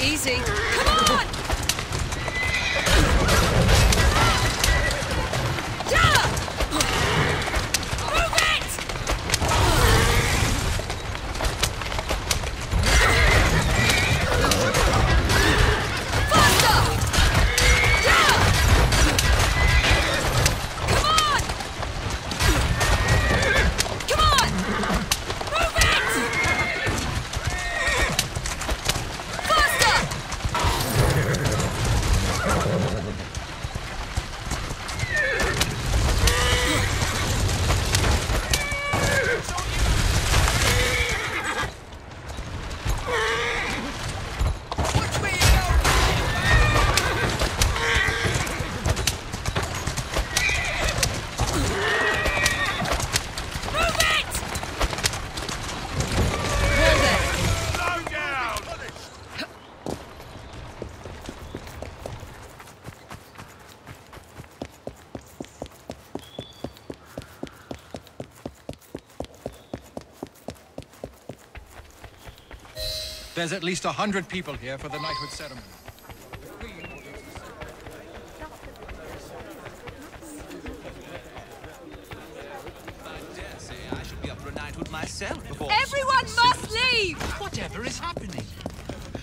Easy. Come on! Yeah! Move it! Faster! Yeah! Come on! Come on! Move it! There's at least 100 people here for the knighthood ceremony. I should be up for a knighthood myself before... Everyone must leave! Whatever is happening?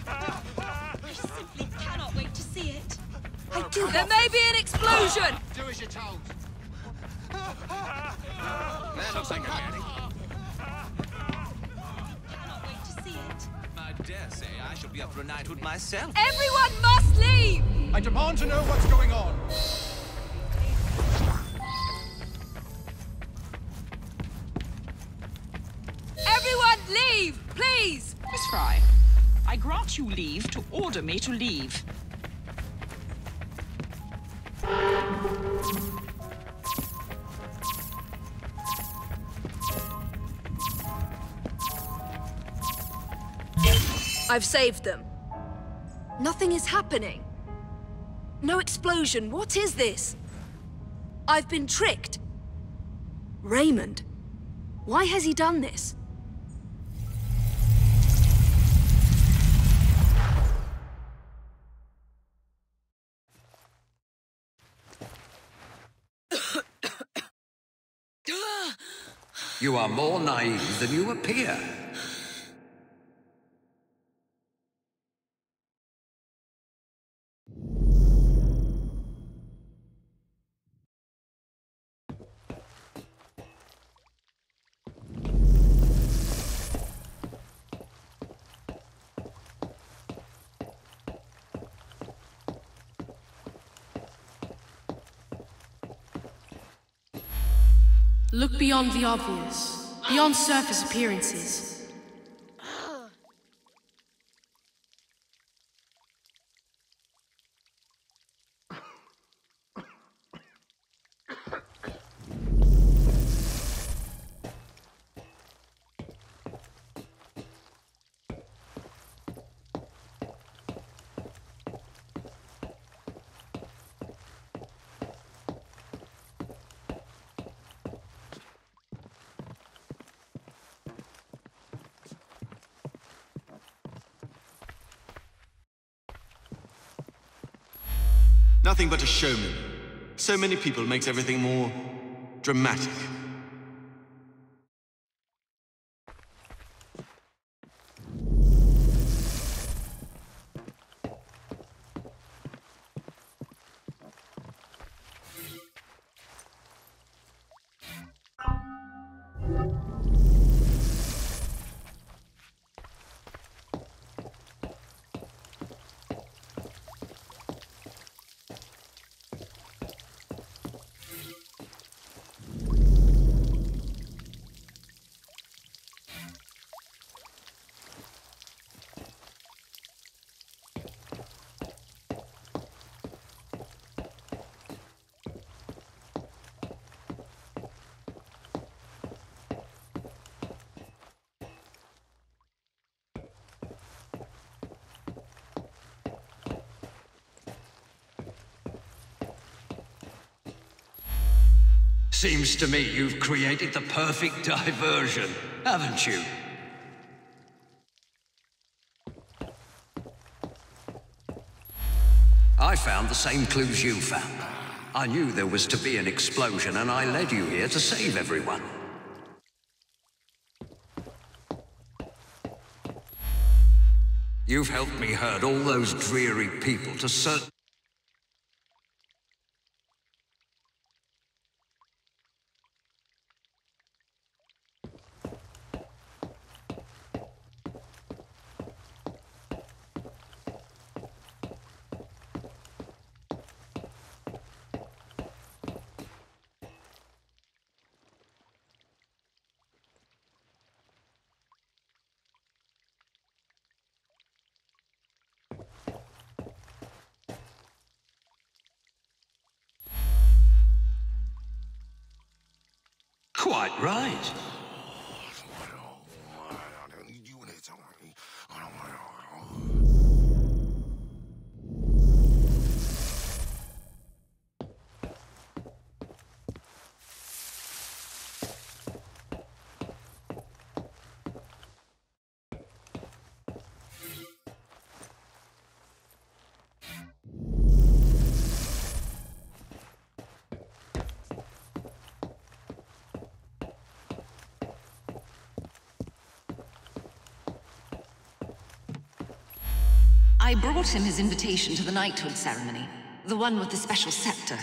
I simply cannot wait to see it. I do. There may be an explosion! Do as you're told. That looks like a manic. I dare say I should be up for a knighthood myself. Everyone must leave! I demand to know what's going on. Everyone leave, please! Miss Fry, I grant you leave to order me to leave. I've saved them. Nothing is happening. No explosion. What is this? I've been tricked. Raymond, why has he done this? You are more naive than you appear. Look beyond the obvious, beyond surface appearances. Nothing but a showman. So many people makes everything more dramatic. Seems to me you've created the perfect diversion, haven't you? I found the same clues you found. I knew there was to be an explosion, and I led you here to save everyone. You've helped me herd all those dreary people to certain... Quite right. I brought him his invitation to the knighthood ceremony, the one with the special scepter.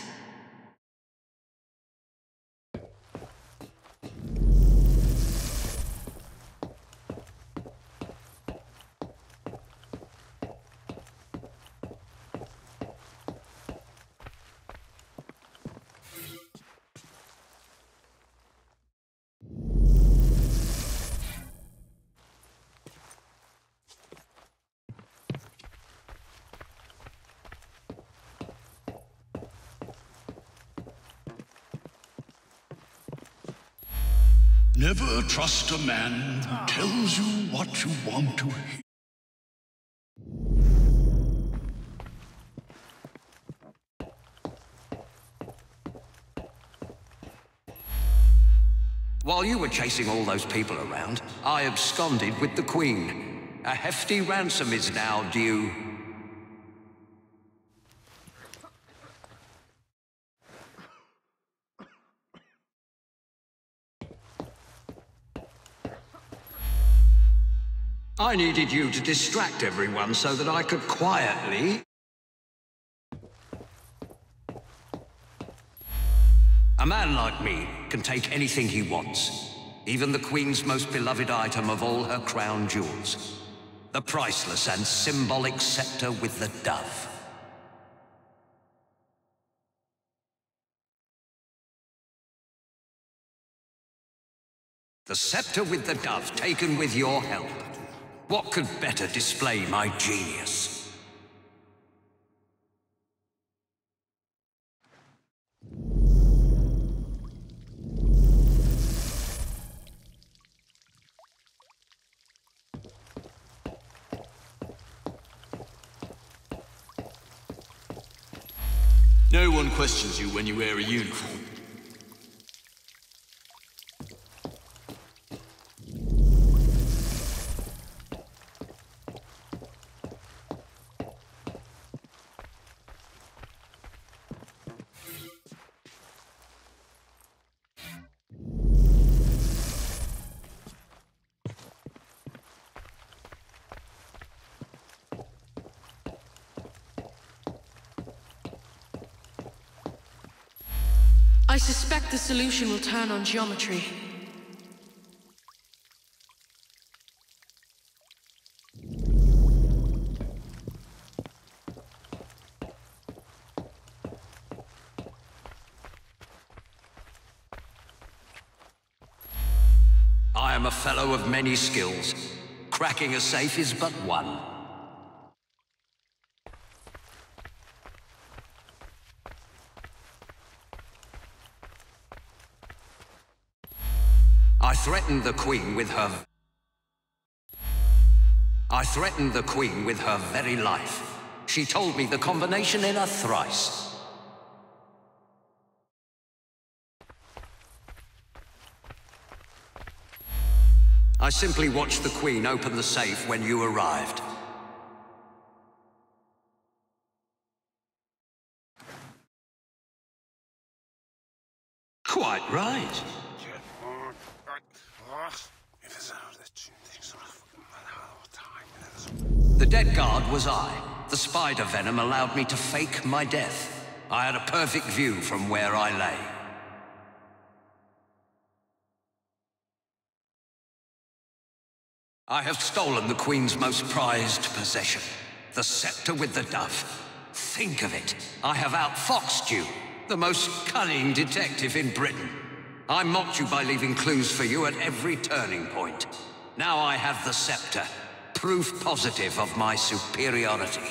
Never trust a man who tells you what you want to hear. While you were chasing all those people around, I absconded with the Queen. A hefty ransom is now due. I needed you to distract everyone so that I could quietly... A man like me can take anything he wants, even the Queen's most beloved item of all her crown jewels, the priceless and symbolic scepter with the dove. The scepter with the dove taken with your help. What could better display my genius? No one questions you when you wear a uniform. I suspect the solution will turn on geometry. I am a fellow of many skills. Cracking a safe is but one. I threatened the Queen with her very life. She told me the combination in a thrice. I simply watched the Queen open the safe when you arrived. Quite right. The dead guard was I. The spider venom allowed me to fake my death. I had a perfect view from where I lay. I have stolen the Queen's most prized possession, the scepter with the dove. Think of it. I have outfoxed you, the most cunning detective in Britain. I mocked you by leaving clues for you at every turning point. Now I have the scepter, proof positive of my superiority.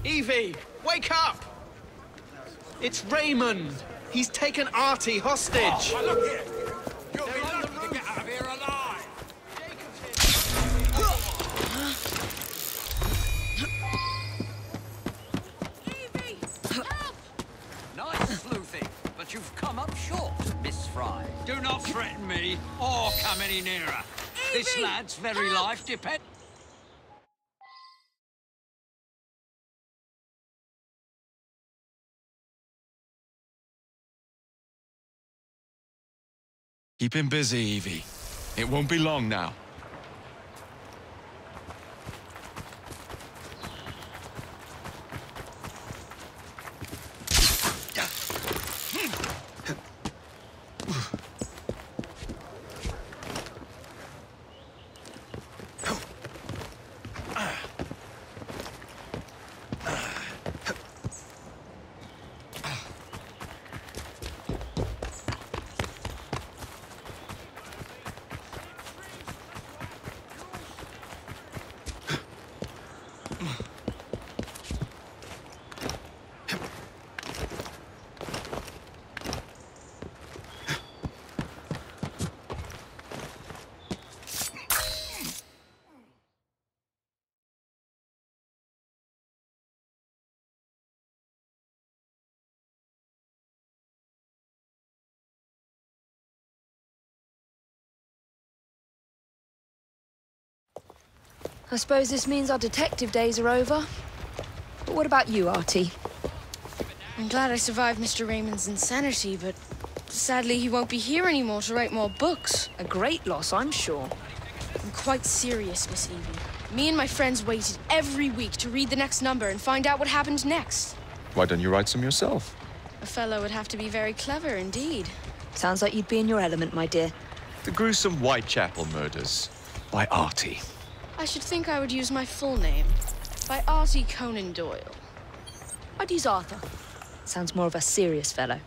Evie, wake up! It's Raymond. He's taken Artie hostage. Oh, look here. You'll be lucky to get out of here alive. Nice sleuthing, but you've come up short, Miss Fry. Do not threaten me or come any nearer. This lad's very life depends... Keep him busy, Evie. It won't be long now. I suppose this means our detective days are over. But what about you, Artie? I'm glad I survived Mr. Raymond's insanity, but sadly he won't be here anymore to write more books. A great loss, I'm sure. I'm quite serious, Miss Evie. Me and my friends waited every week to read the next number and find out what happened next. Why don't you write some yourself? A fellow would have to be very clever indeed. Sounds like you'd be in your element, my dear. The gruesome Whitechapel murders by Artie. I should think I would use my full name. By Artie Conan Doyle. I'd use Arthur. Sounds more of a serious fellow.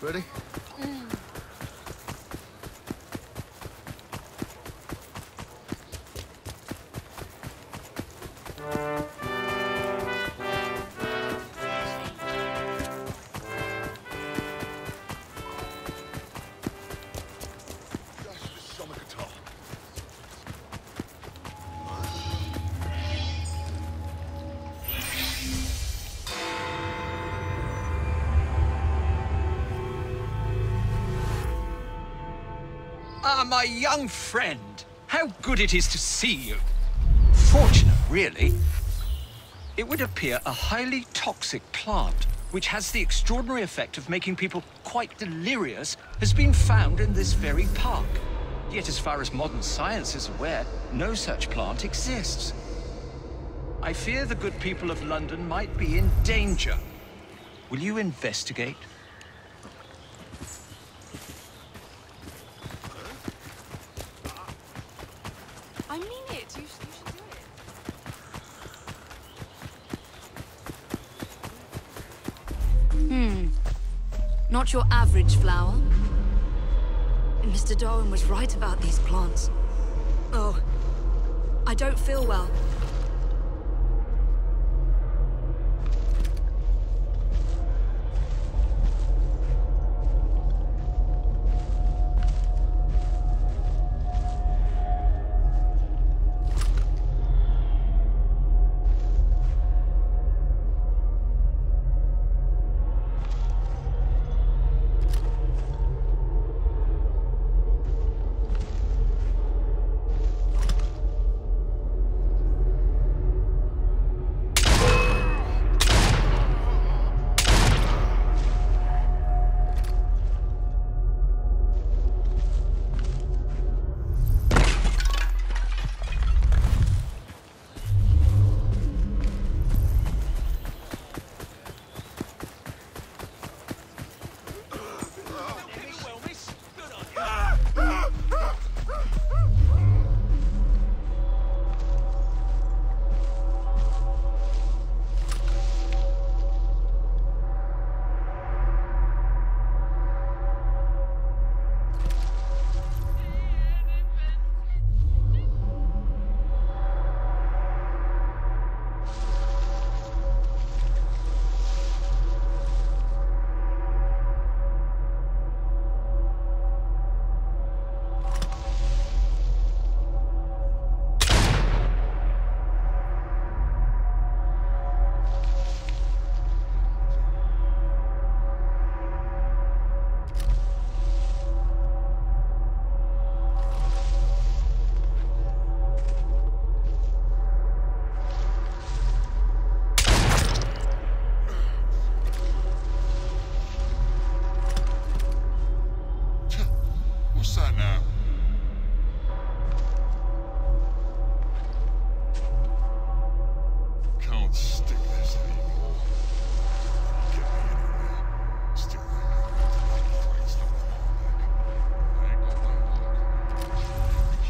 Ready? Ah, my young friend. How good it is to see you. Fortunate, really. It would appear a highly toxic plant, which has the extraordinary effect of making people quite delirious, has been found in this very park. Yet as far as modern science is aware, no such plant exists. I fear the good people of London might be in danger. Will you investigate? I mean it. You should do it. Not your average flower. Mr. Darwin was right about these plants. Oh, I don't feel well.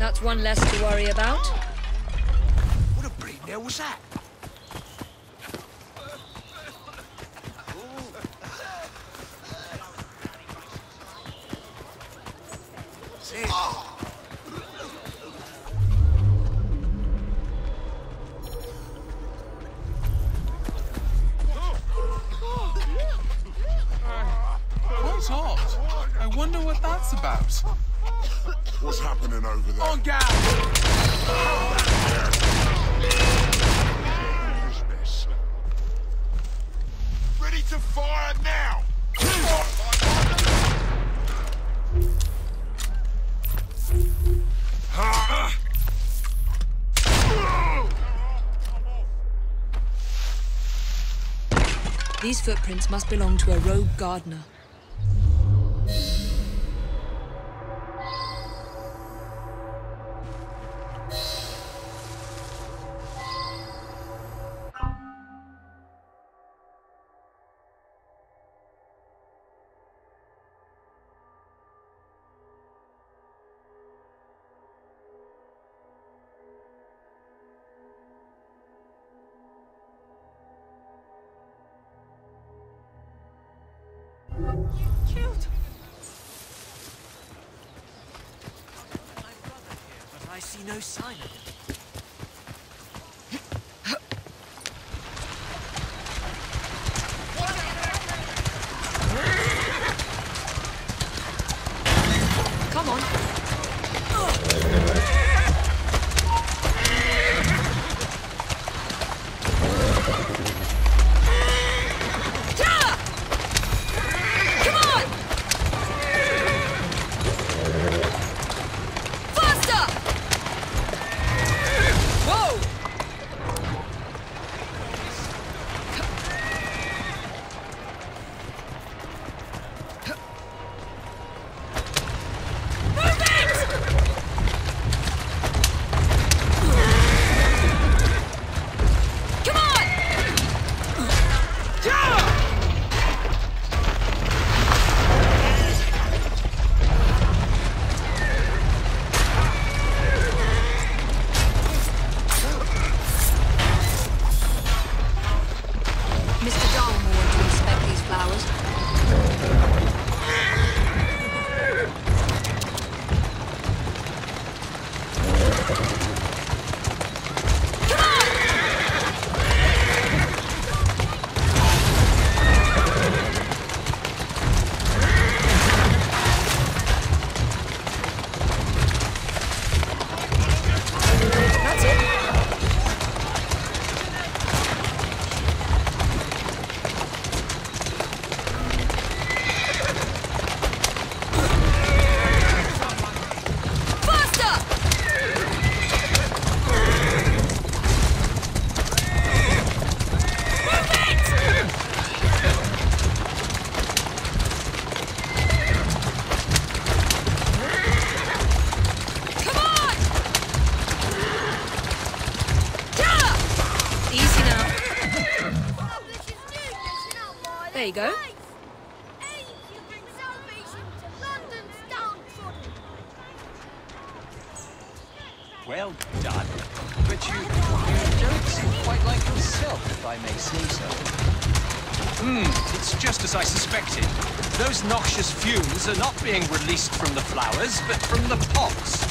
That's one less to worry about. What a bleeding hell was that? Quite odd. I wonder what that's about. What's happening over there? On gas! Ready to fire now! These footprints must belong to a rogue gardener. Killed! But I see no sign of him. Come on. There you go. Well done. But you don't seem quite like yourself, if I may say so. It's just as I suspected. Those noxious fumes are not being released from the flowers, but from the pots.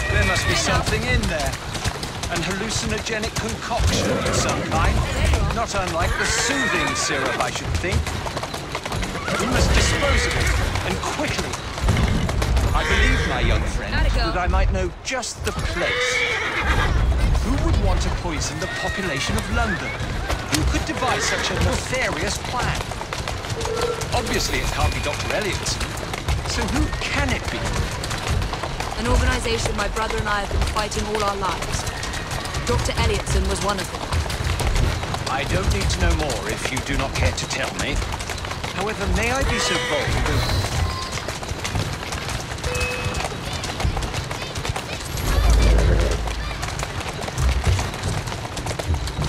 There must be something in there. An hallucinogenic concoction of some kind. Not unlike the soothing syrup, I should think. We must dispose of it, and quickly. I believe, my young friend, that I might know just the place. Who would want to poison the population of London? Who could devise such a nefarious plan? Obviously, it can't be Dr. Elliotson. So who can it be? An organization my brother and I have been fighting all our lives. Dr. Elliotson was one of them. I don't need to know more if you do not care to tell me. However, may I be so bold as...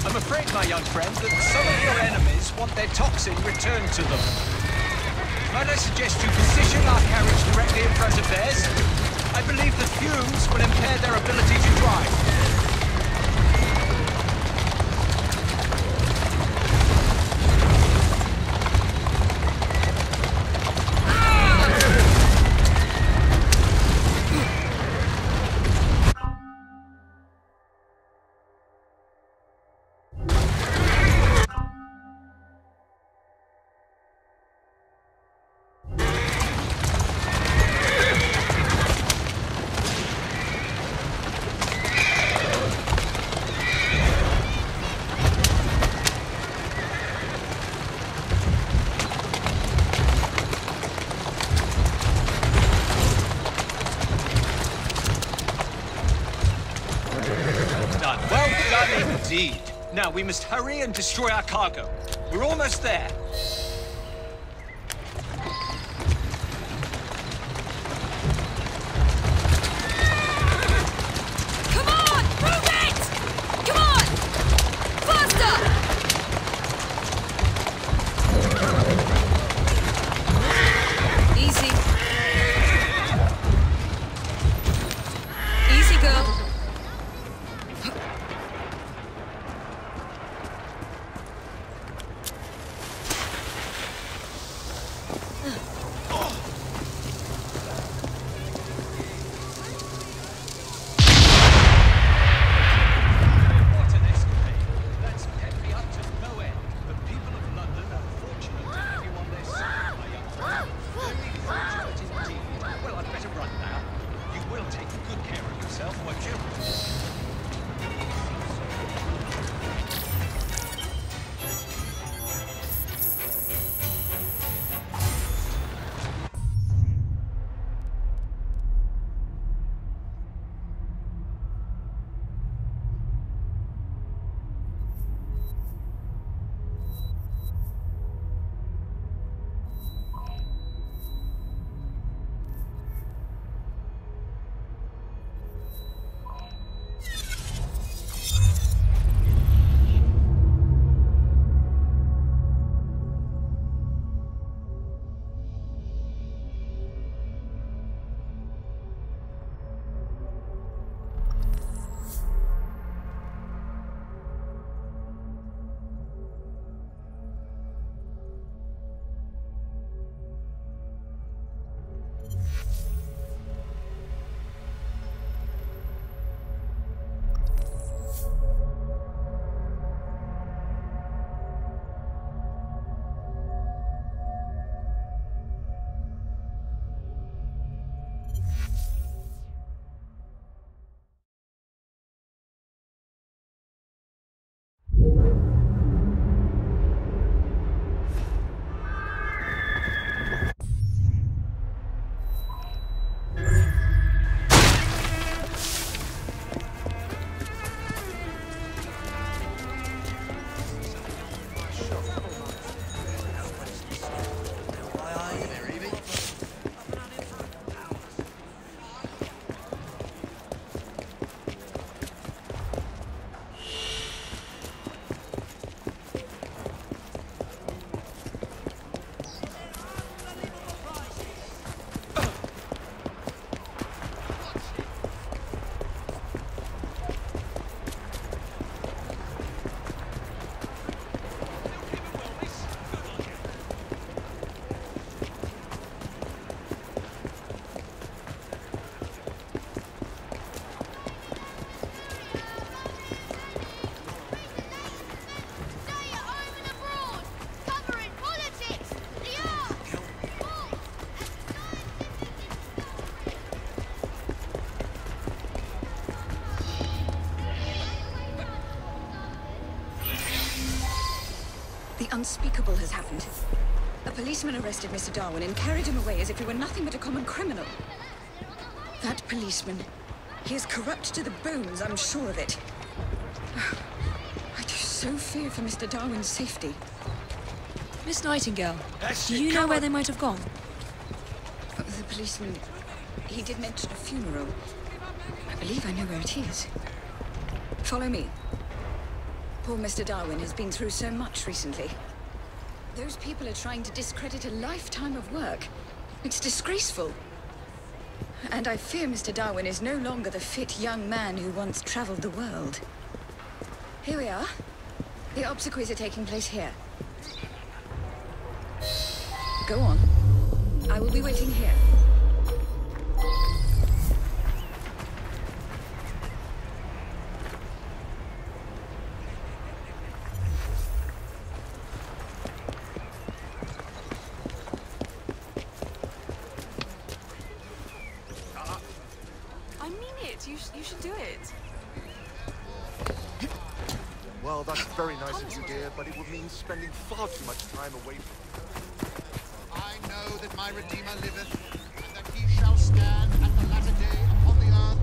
I'm afraid, my young friend, that some of your enemies want their toxin returned to them. Might I suggest you position our carriage directly in front of theirs? I believe the fumes will impair their ability to drive. Indeed. Now, we must hurry and destroy our cargo. We're almost there. Come on! Move it! Come on! Faster! Easy. Easy, girl. The unspeakable has happened. A policeman arrested Mr. Darwin and carried him away as if he were nothing but a common criminal. That policeman, he is corrupt to the bones, I'm sure of it. I do so fear for Mr. Darwin's safety. Miss Nightingale, do you know where they might have gone? The policeman, he did mention a funeral. I believe I know where it is. Follow me. Poor Mr. Darwin has been through so much recently. Those people are trying to discredit a lifetime of work. It's disgraceful. And I fear Mr. Darwin is no longer the fit young man who once traveled the world. Here we are. The obsequies are taking place here. Go on. I will be waiting here. I mean it. You should do it. Well, that's very nice of you, dear, but it would mean spending far too much time away from I know that my Redeemer liveth, and that he shall stand at the latter day upon the earth.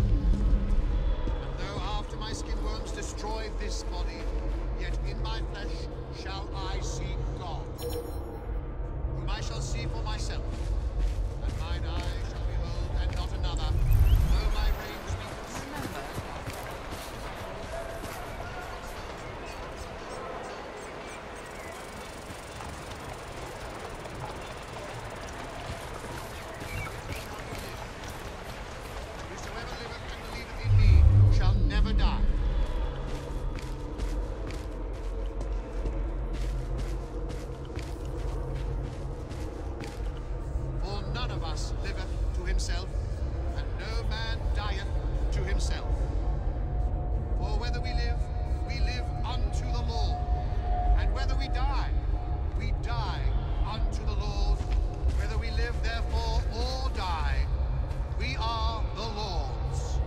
And though after my skin worms destroy this body, yet in my flesh shall I see God, whom I shall see for myself, and mine eye shall behold, and not another, though my reins be consumed. Never die. For none of us liveth to himself, and no man dieth to himself. For whether we live unto the Lord, and whether we die unto the Lord. Whether we live, therefore, or die, we are the Lord's.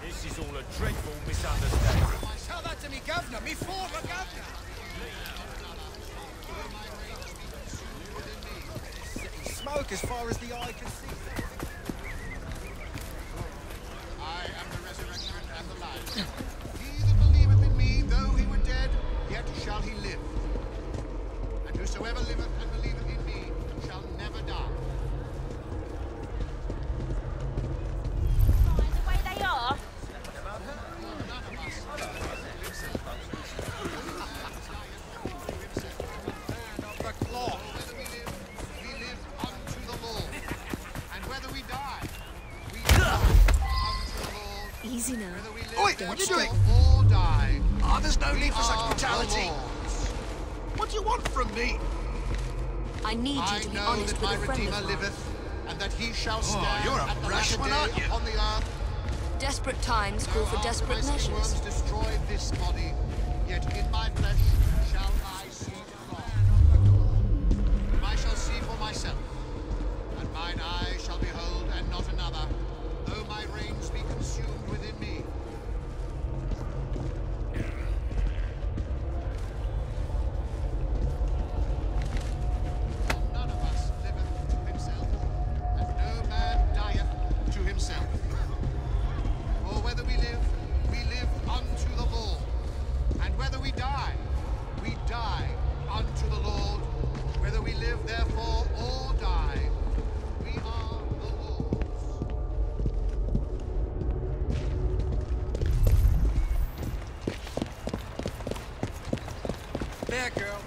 This is all a dreadful misunderstanding. Tell that to me, Governor, me former Governor. Smoke as far as the eye can see. I am the resurrection and the life. He that believeth in me, though he were dead, yet shall he live. And whosoever liveth and believeth in me shall never die. The way they are. Easy now. Oi, what are you doing? Or die. Oh, there's no need for such brutality. What do you want from me? I need you to be honest with a friend of mine. Liveth, and that he shall stand you're a at the brash latter one, day aren't you? upon the earth. Desperate times call for desperate measures. Worms destroy this body, yet in my flesh shall I see God, whom I shall see for myself, and mine eye shall behold, and not another, though my reins be consumed within me. None of us liveth to himself, and no man dieth to himself. For whether we live unto the Lord, and whether we die unto the Lord. Whether we live, therefore, or die, we are the Lord's. There, girl.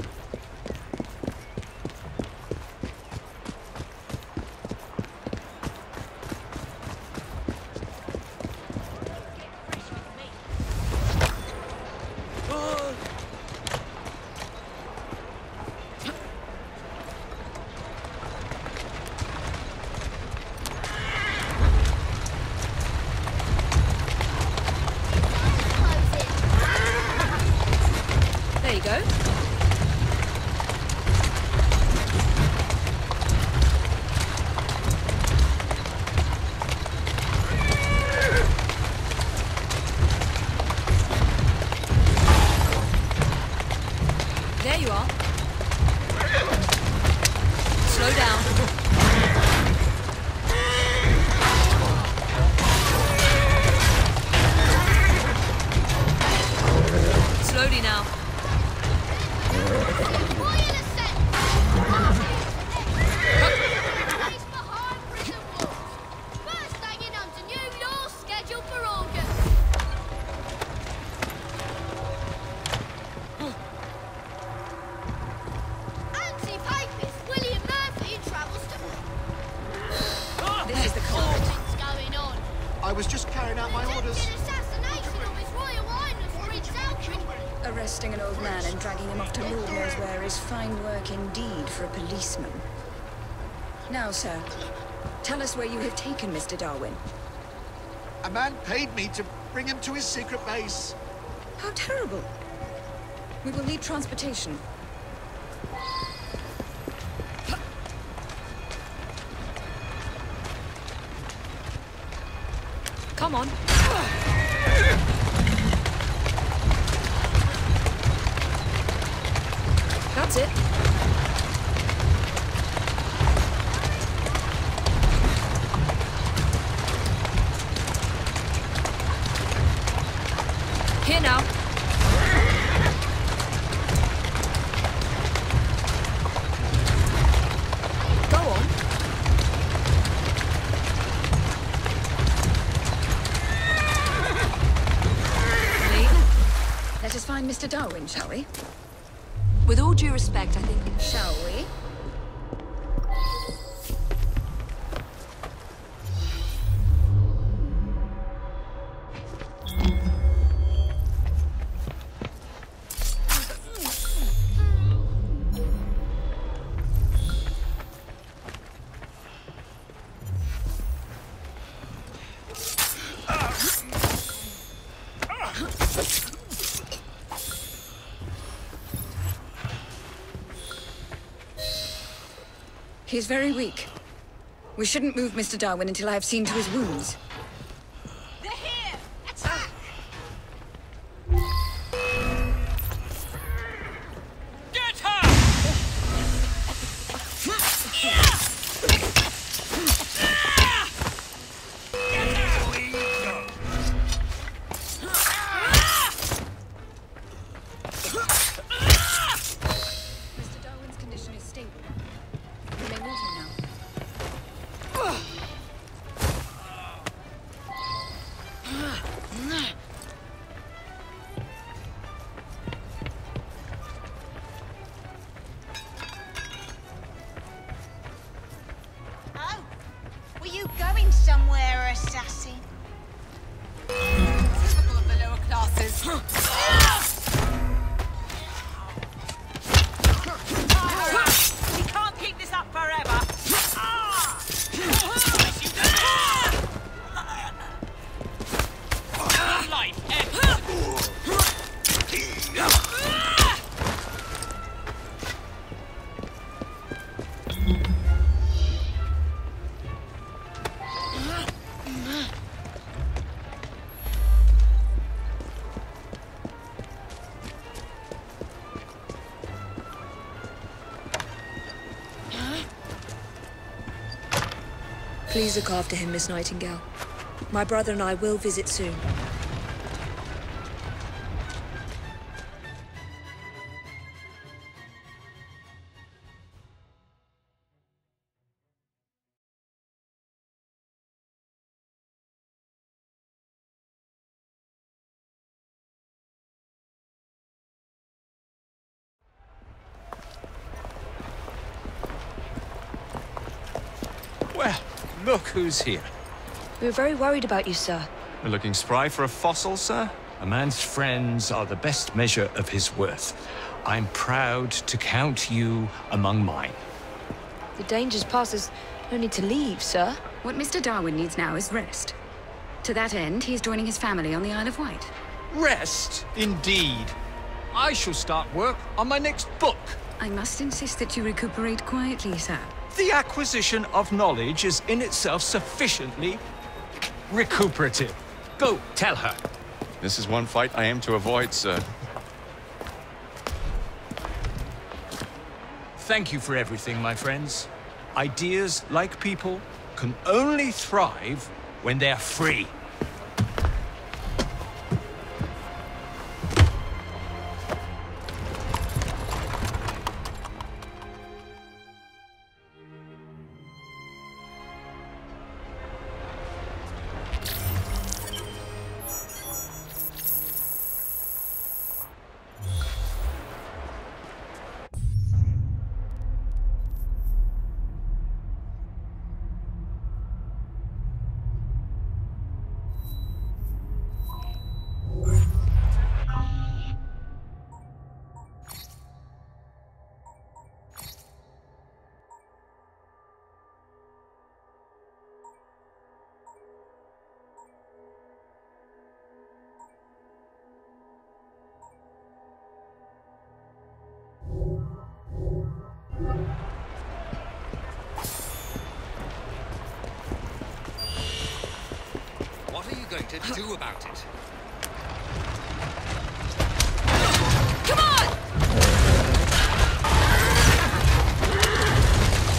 There you go. I was just carrying out my orders. Arresting an old man and dragging him off to Lord knows where is fine work indeed for a policeman. Now, sir, tell us where you have taken Mr. Darwin. A man paid me to bring him to his secret base. How terrible. We will need transportation. Come on. That's it. Here now. Go on. Let us find Mr. Darwin, shall we? With all due respect, I think... Shall we? He's very weak. We shouldn't move Mr. Darwin until I have seen to his wounds. They're here! Attack! Get her! Mr. Darwin's condition is stable. We may move him now. Oh, were you going somewhere, assassin? Typical of the lower classes. We can't keep this up forever. Life ends. Please look after him, Miss Nightingale. My brother and I will visit soon. Well, look who's here. We were very worried about you, sir. We're looking spry for a fossil, sir? A man's friends are the best measure of his worth. I'm proud to count you among mine. The danger's past us. No need to leave, sir. What Mr. Darwin needs now is rest. To that end, he is joining his family on the Isle of Wight. Rest, indeed. I shall start work on my next book. I must insist that you recuperate quietly, sir. The acquisition of knowledge is in itself sufficiently recuperative. Go, tell her. This is one fight I aim to avoid, sir. Thank you for everything, my friends. Ideas, like people, can only thrive when they're free. going to do about it? Come on!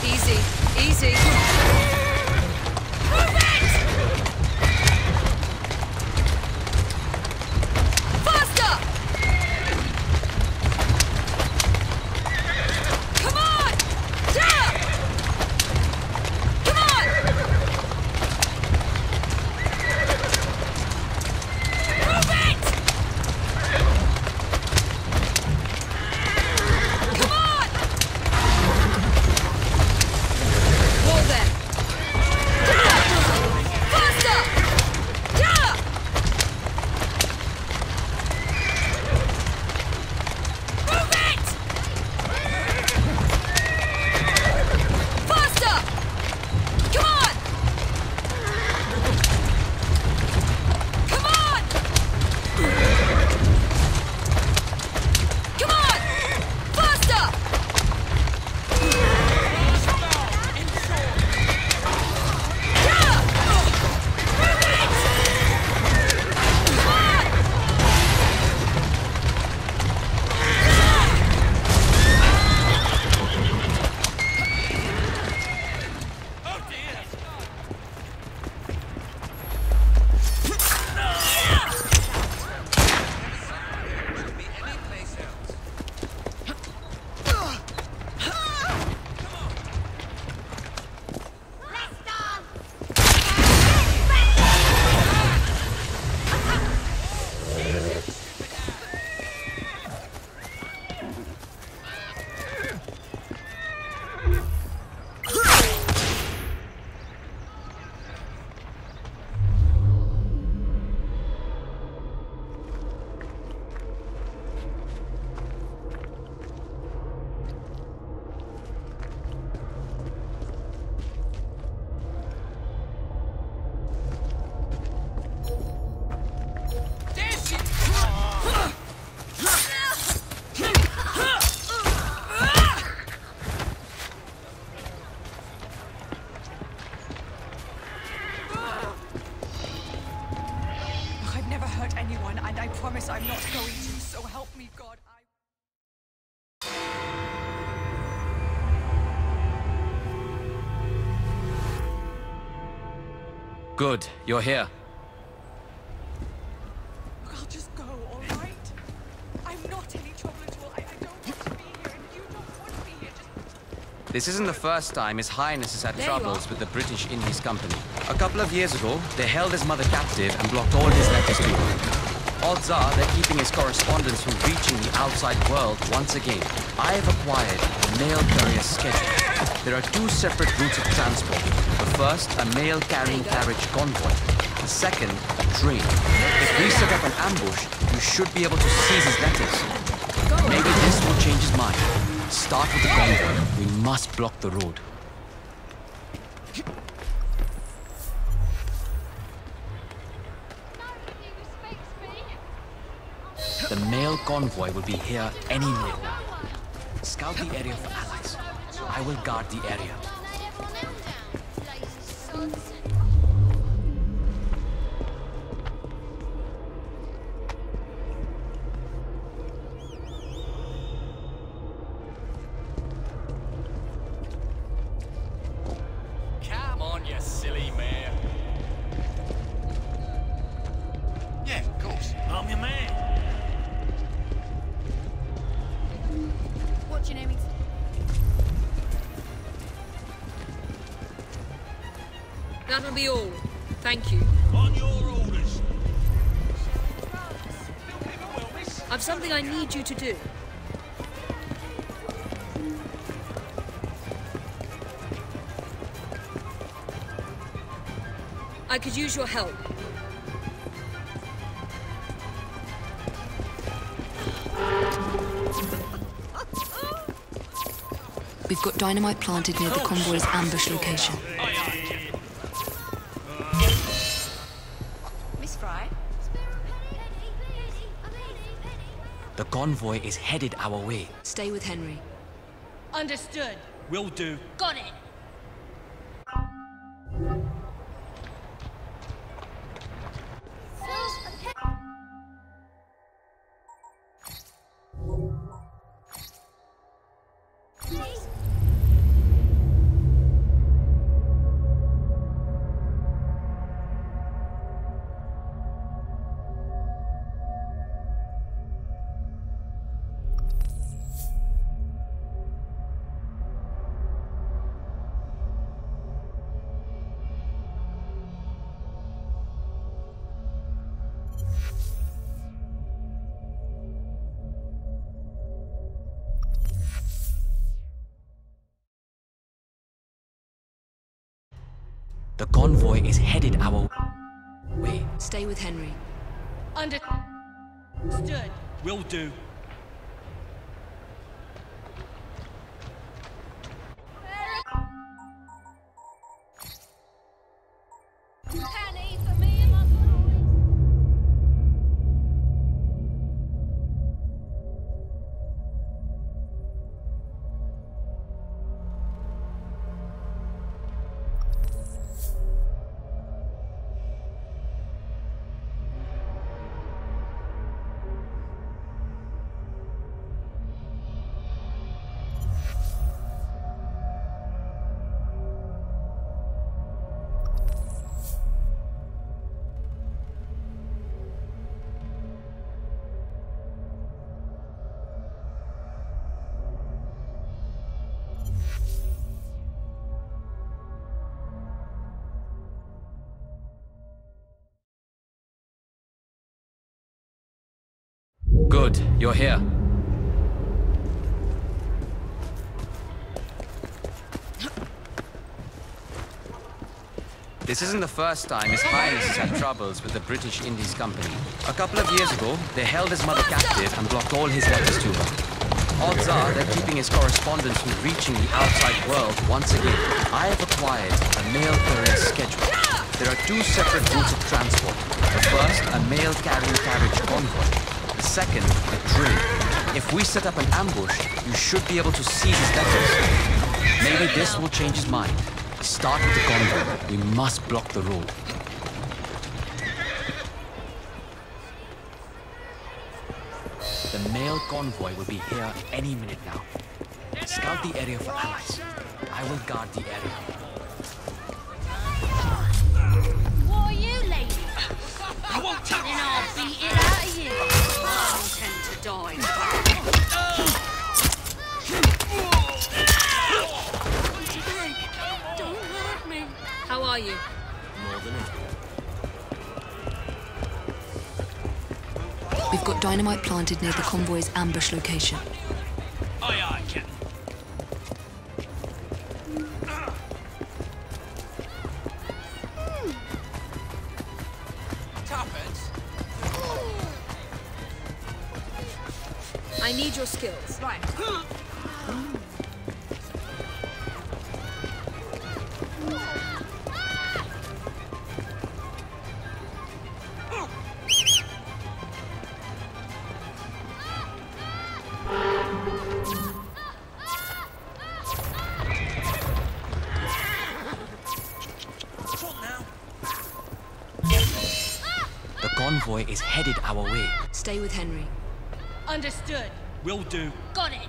Easy, easy. Move it! Faster! Come on! Yeah! Come on! Move it! Come on! Hold there. Faster! Yeah! Move it! Faster! Come on! Come on! Come on! Faster! Yeah! Move it! Come on! I've never hurt anyone, and I promise I'm not going to, so help me God. Good, you're here. I'll just go, all right? I'm not any trouble at all. I don't want to be here, and you don't want me here. Just... This isn't the first time His Highness has had troubles with the British in his company. A couple of years ago, they held his mother captive and blocked all his letters to her. Odds are they're keeping his correspondence from reaching the outside world once again. I have acquired a mail carrier schedule. There are two separate routes of transport. The first, a mail carrying carriage convoy. The second, a train. If we set up an ambush, you should be able to seize his letters. Maybe this will change his mind. Start with the convoy. We must block the road. The mail convoy will be here any minute now. Scout the area for allies. I will guard the area. Come on, you silly mare. Yeah, of course. I'm your man. What's your name? That'll be all. Thank you. On your orders. I've something I need you to do. I could use your help. We've got dynamite planted near the convoy's ambush location. Miss Fry? The convoy is headed our way. Stay with Henry. Understood. Will do. Got it. The convoy is headed our way. Stay with Henry. Understood. Will do. Penny for me and my boys. Good, you're here. This isn't the first time His Highness has had troubles with the British Indies Company. A couple of years ago, they held his mother captive and blocked all his letters to her. Odds are they're keeping his correspondence from reaching the outside world once again. I have acquired a mail courier schedule. There are two separate routes of transport. The first, a mail carrying carriage convoy. The second, a train. If we set up an ambush, you should be able to seize his letters. Maybe this will change his mind. Start with the convoy. We must block the road. The mail convoy will be here any minute now. Scout the area for allies. I will guard the area. What are you, lady? I won't touch Then I'll beat it out of you. I intend to die. Don't hurt me. How are you? More than ever. We've got dynamite planted near the convoy's ambush location. Aye, aye, Captain. I need your skills. Right. The convoy is headed our way. Stay with Henry. Understood. Will do. Got it.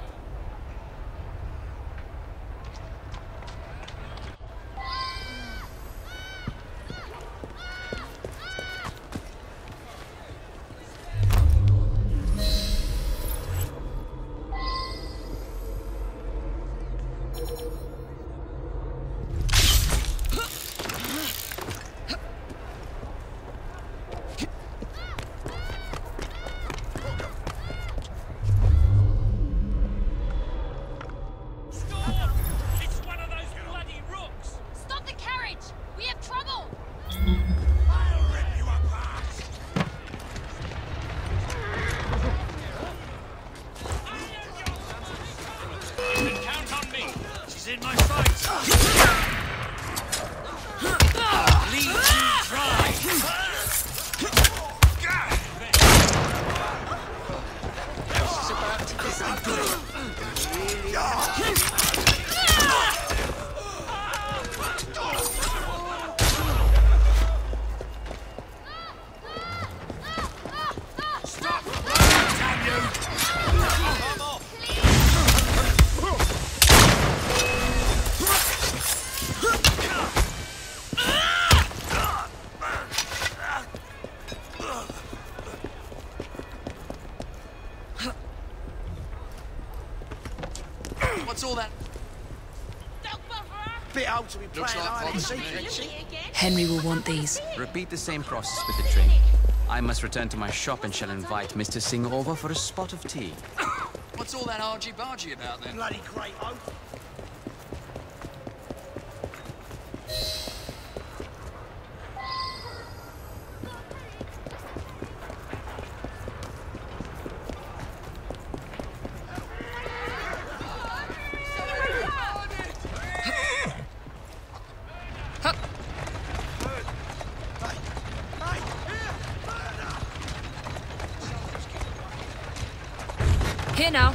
What's all that? Bit old to be playing hide and seek. Henry will want these. Repeat the same process with the train. I must return to my shop and shall invite Mr. Singh over for a spot of tea. What's all that argy-bargy about then? Bloody great oak. Here now.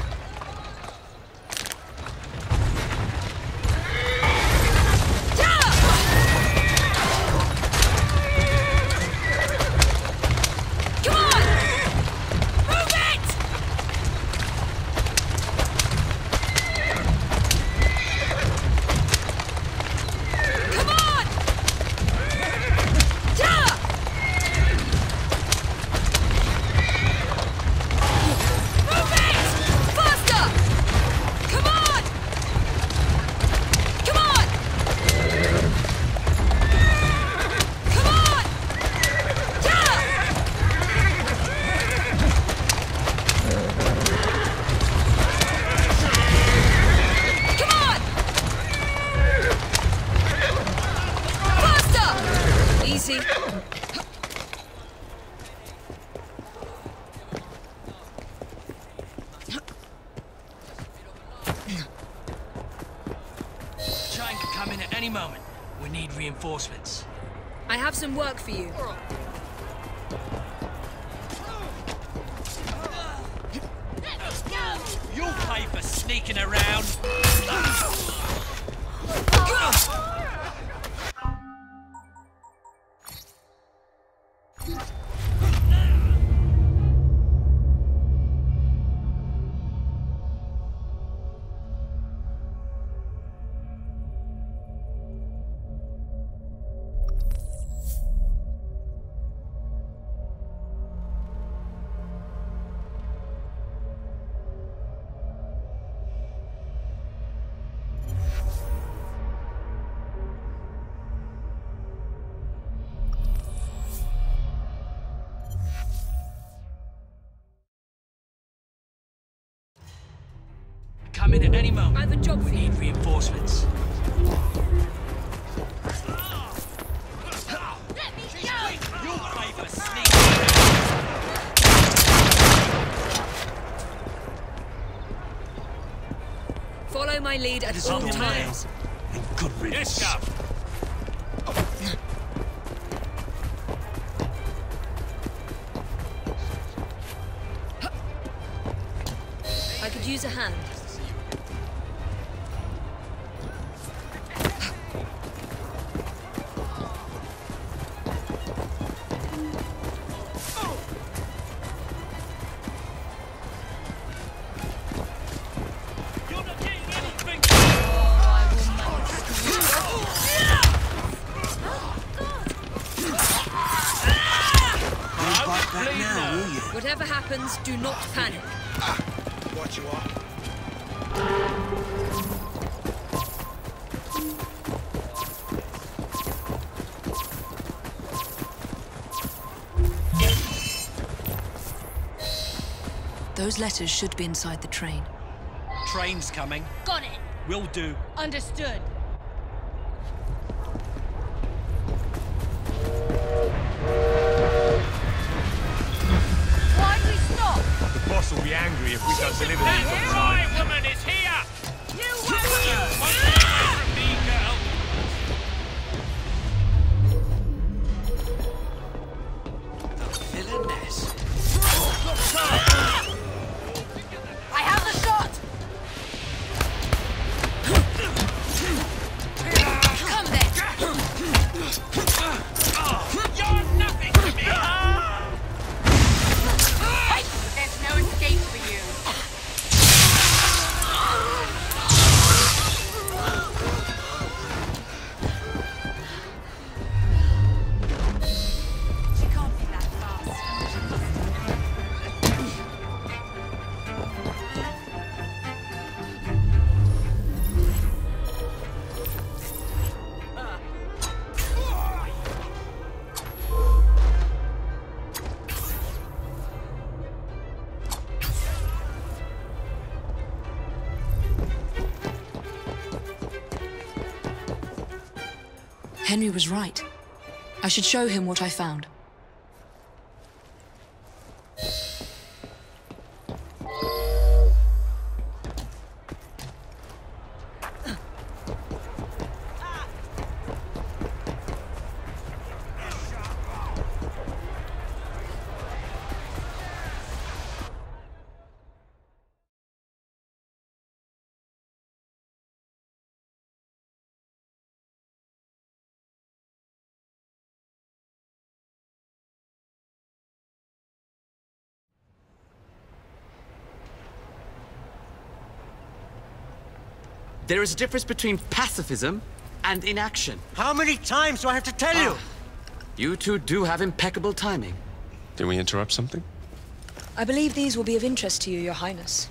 Train could come in at any moment. We need reinforcements. I have some work for you. You'll pay for sneaking around. Come in at any moment. I have a job for you. We need reinforcements. Let me go! You'll pay for sneaking around. Follow my lead at all times. Good riddance. Yes, sir. I could use a hand. Whatever happens, do not panic. What you are? Those letters should be inside the train. Train's coming. Got it. Will do. Understood. Why'd we stop? The boss will be angry if we don't deliver That's these on it. time. Right, woman is here! You woman! From me, girl. Villainess. I have the shot! Come then! You're nothing to me! There's no escape for you. She can't be that fast. Henry was right. I should show him what I found. There is a difference between pacifism and inaction. How many times do I have to tell you? You two do have impeccable timing. Did we interrupt something? I believe these will be of interest to you, Your Highness.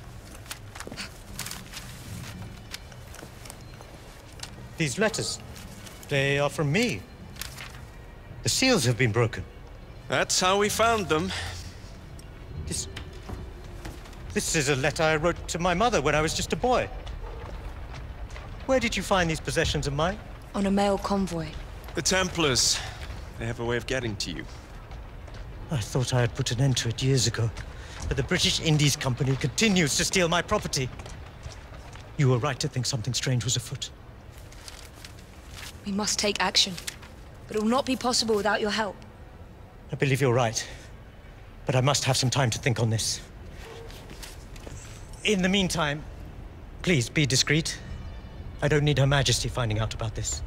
These letters, they are from me. The seals have been broken. That's how we found them. This is a letter I wrote to my mother when I was just a boy. Where did you find these possessions of mine? On a mail convoy. The Templars. They have a way of getting to you. I thought I had put an end to it years ago, but the British Indies Company continues to steal my property. You were right to think something strange was afoot. We must take action, but it will not be possible without your help. I believe you're right, but I must have some time to think on this. In the meantime, please be discreet. I don't need Her Majesty finding out about this.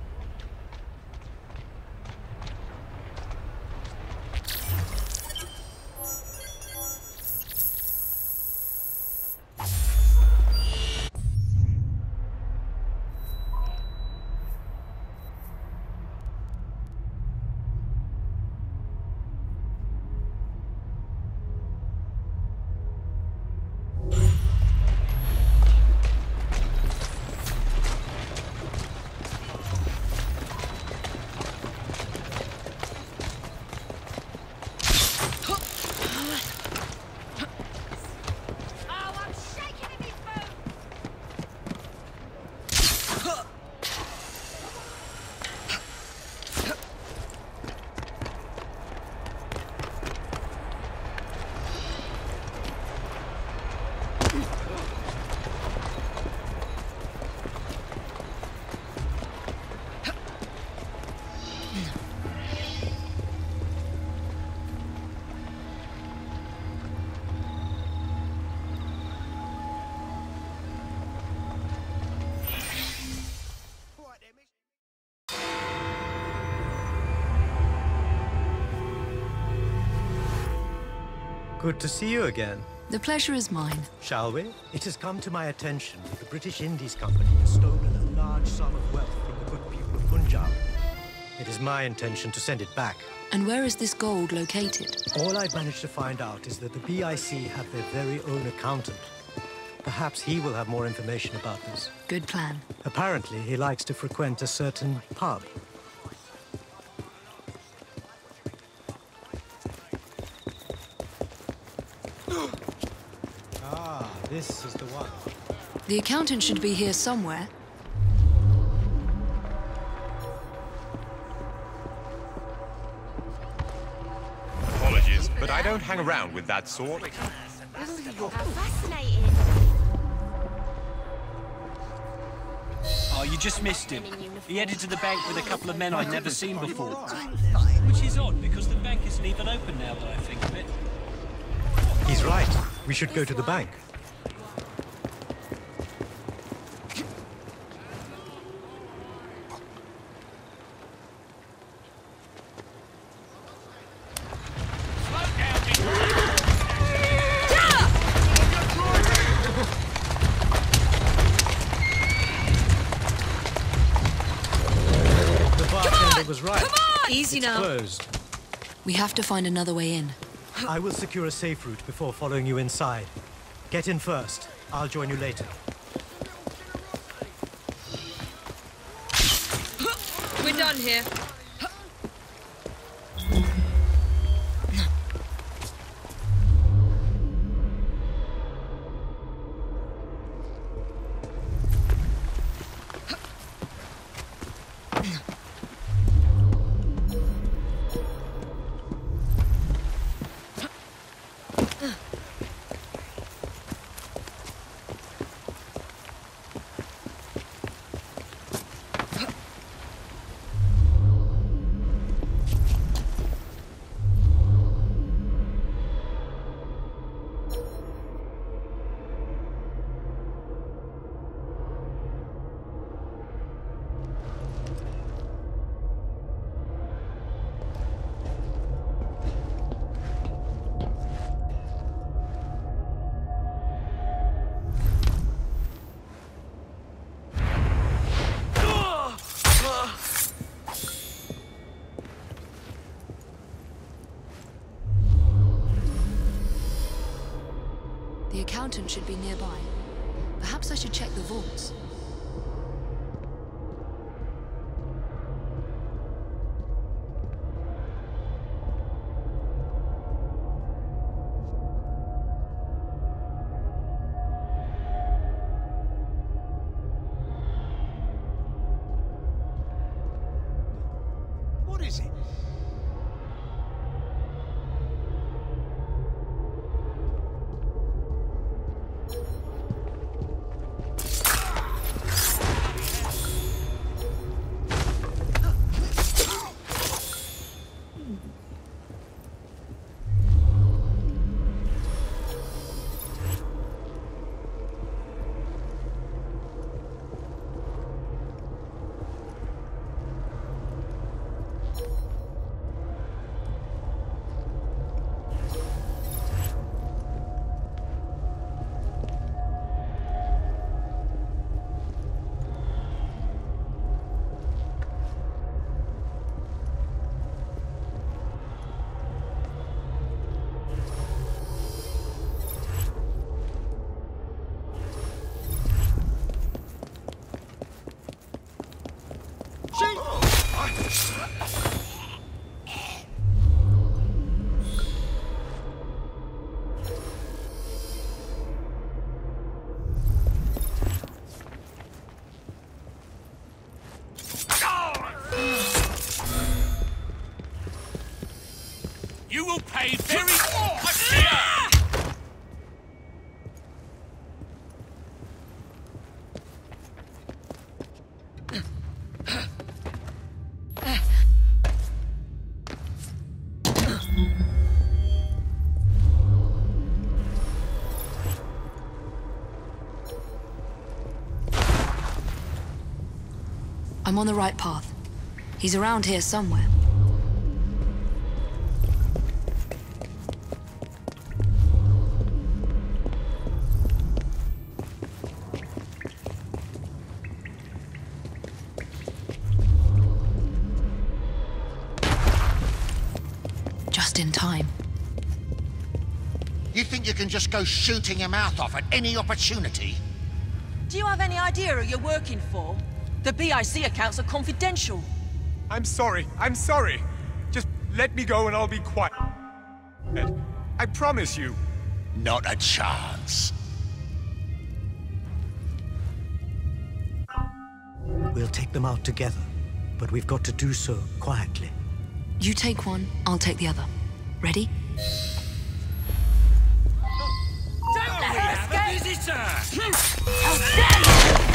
Good to see you again. The pleasure is mine. Shall we? It has come to my attention that the British Indies Company has stolen a large sum of wealth from the good people of Punjab. It is my intention to send it back. And where is this gold located? All I've managed to find out is that the BIC have their very own accountant. Perhaps he will have more information about this. Good plan. Apparently, he likes to frequent a certain pub. Ah, this is the one. The accountant should be here somewhere. Apologies, but I don't hang around with that sort. Fascinating. Oh, you just missed him. He headed to the bank with a couple of men I'd never seen before. Which is odd, because the bank isn't even open now that I think of it. He's right. We should go to the bank. Was right. Come on! Easy it's now. Closed. We have to find another way in. I will secure a safe route before following you inside. Get in first. I'll join you later. We're done here. The accountant should be nearby. Perhaps I should check the vaults. What is it? You will pay very... I'm on the right path. He's around here somewhere. Just in time. You think you can just go shooting your mouth off at any opportunity? Do you have any idea who you're working for? The BIC accounts are confidential. I'm sorry. Just let me go and I'll be quiet. I promise you. Not a chance. We'll take them out together, but we've got to do so quietly. You take one, I'll take the other. Ready? Don't let her escape! Visitor! How dare you!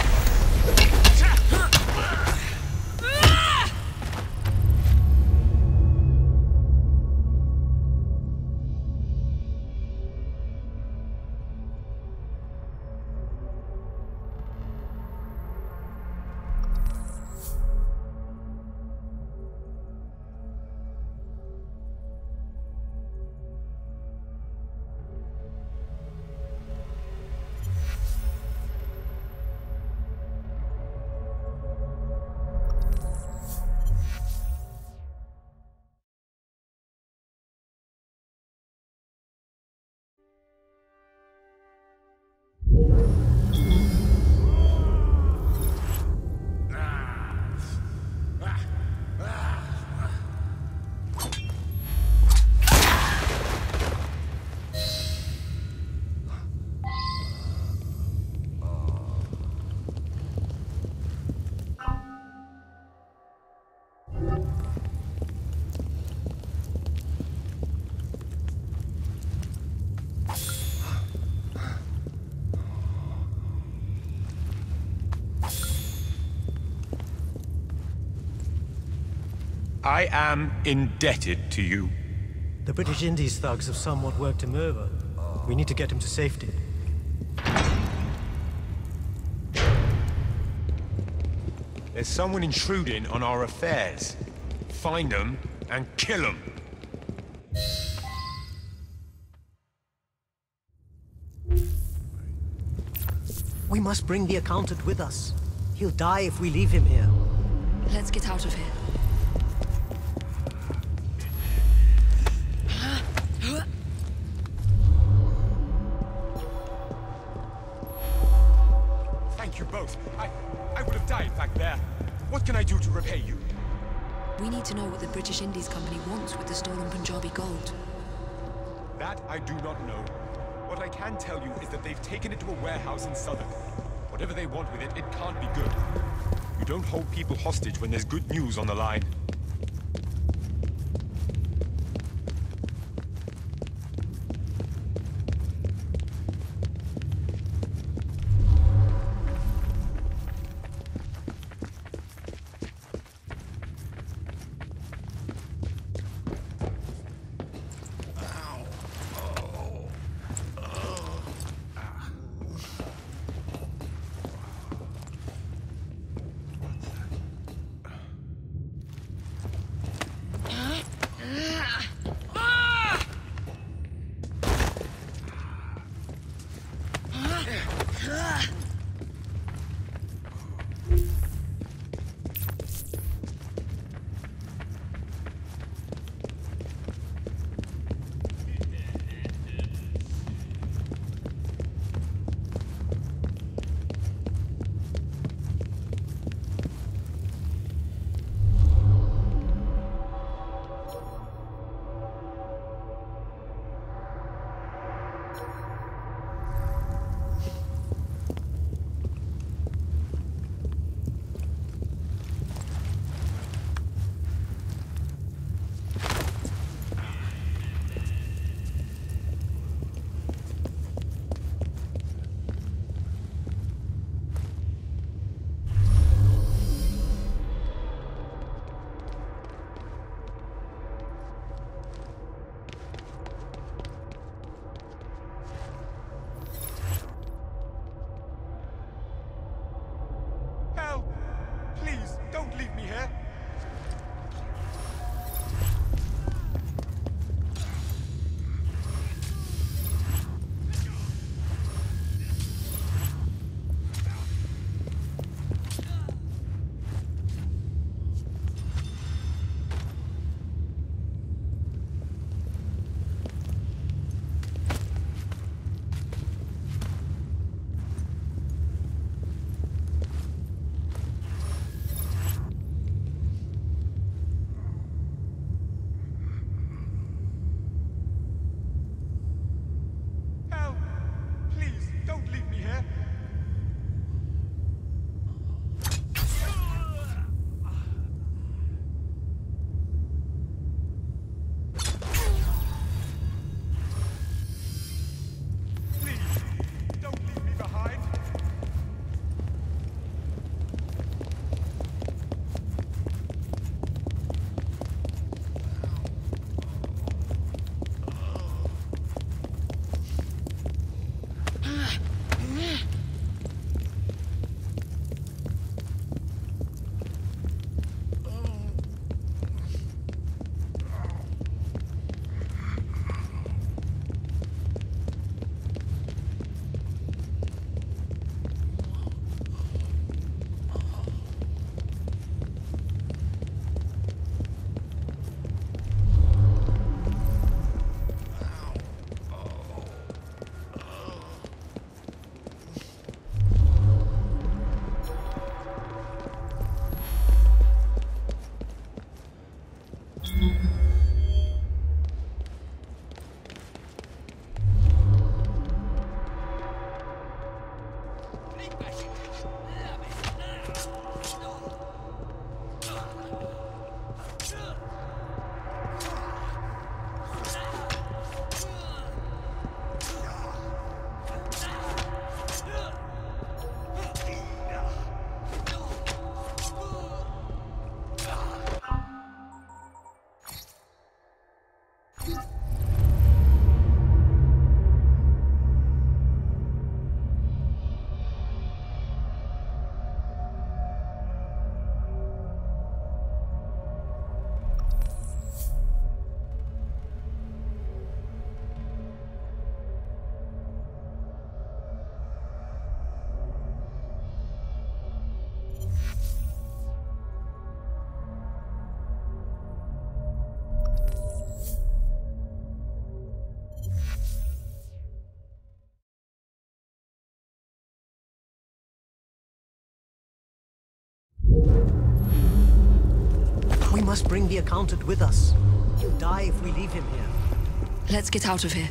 I am indebted to you. The British Indies thugs have somewhat worked him over. We need to get him to safety. There's someone intruding on our affairs. Find them and kill them. We must bring the accountant with us. He'll die if we leave him here. Let's get out of here. need to know what the British Indies Company wants with the stolen Punjabi gold. That I do not know. What I can tell you is that they've taken it to a warehouse in Southern. Whatever they want with it, it can't be good. You don't hold people hostage when there's good news on the line. must bring the accountant with us. He'll die if we leave him here. Let's get out of here.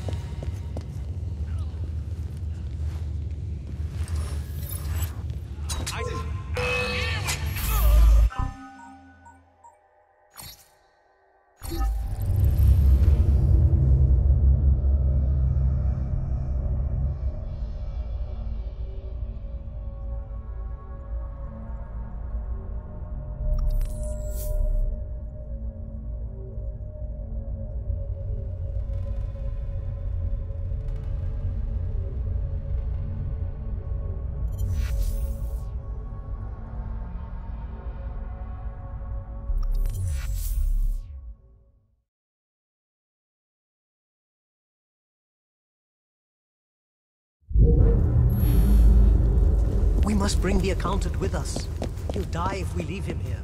We must bring the accountant with us. He'll die if we leave him here.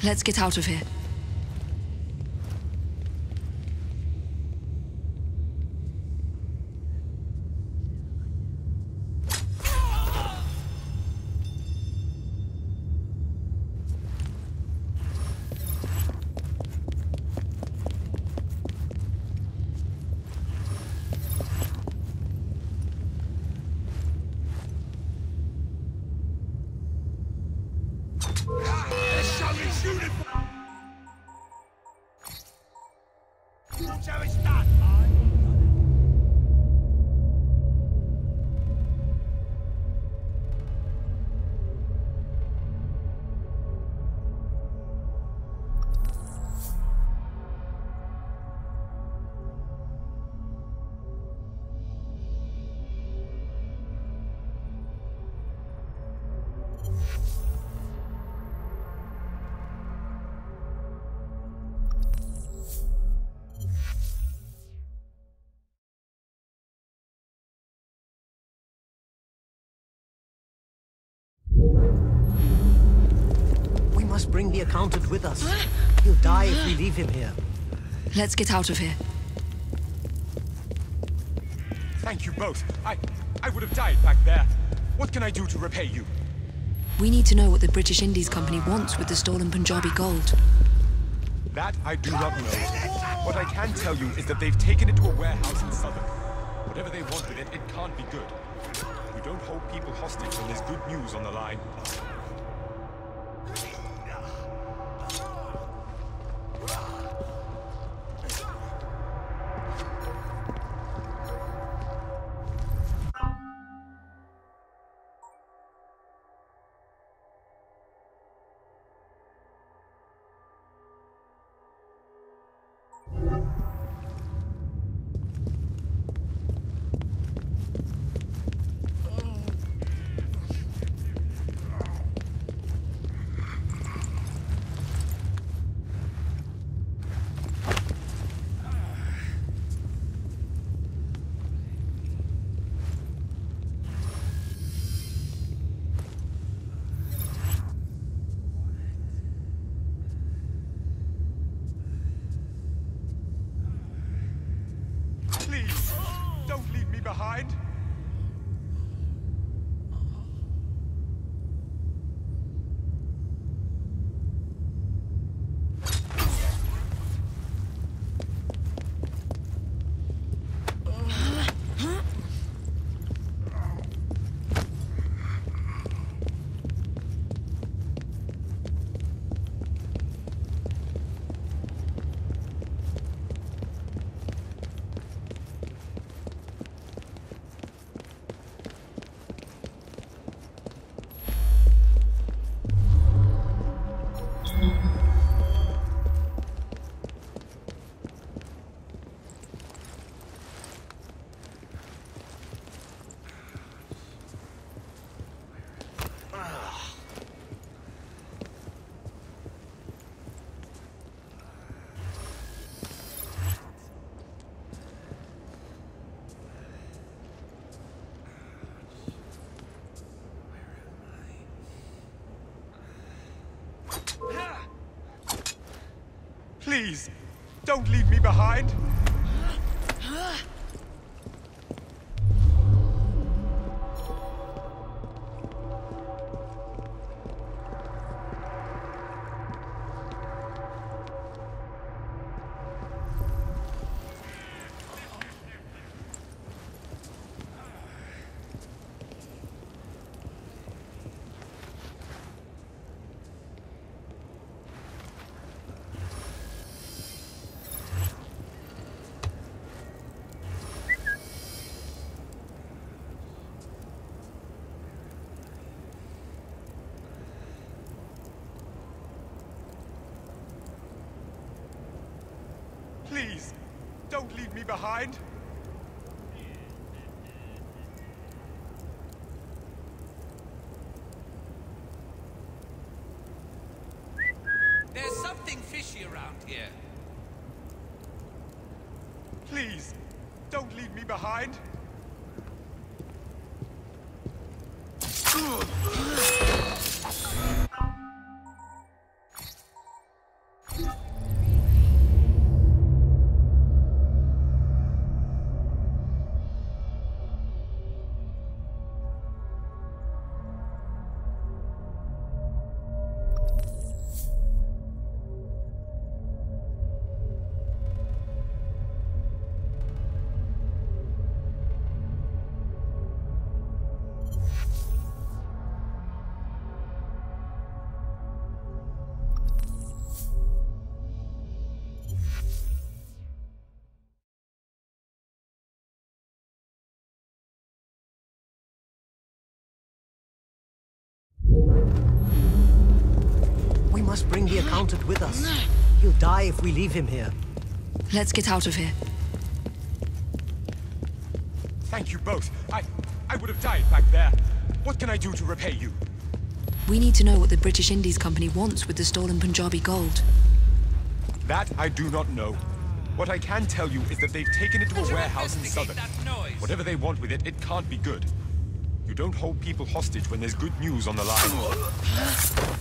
Let's get out of here. We must bring the accountant with us. He'll die if we leave him here. Let's get out of here. Thank you both. I would have died back there. What can I do to repay you? We need to know what the British Indies Company wants with the stolen Punjabi gold. That I do not know. What I can tell you is that they've taken it to a warehouse in Southern. Whatever they want with it, it can't be good. We don't hold people hostage when there's good news on the line. Please, don't leave me behind. Please, don't leave me behind. don't leave me behind! There's something fishy around here. Please, don't leave me behind! We must bring the accountant with us. He'll die if we leave him here. Let's get out of here. Thank you both. I would have died back there. What can I do to repay you? We need to know what the British Indies Company wants with the stolen Punjabi gold. That I do not know. What I can tell you is that they've taken it to a warehouse in Southern. Whatever they want with it, it can't be good. You don't hold people hostage when there's good news on the line.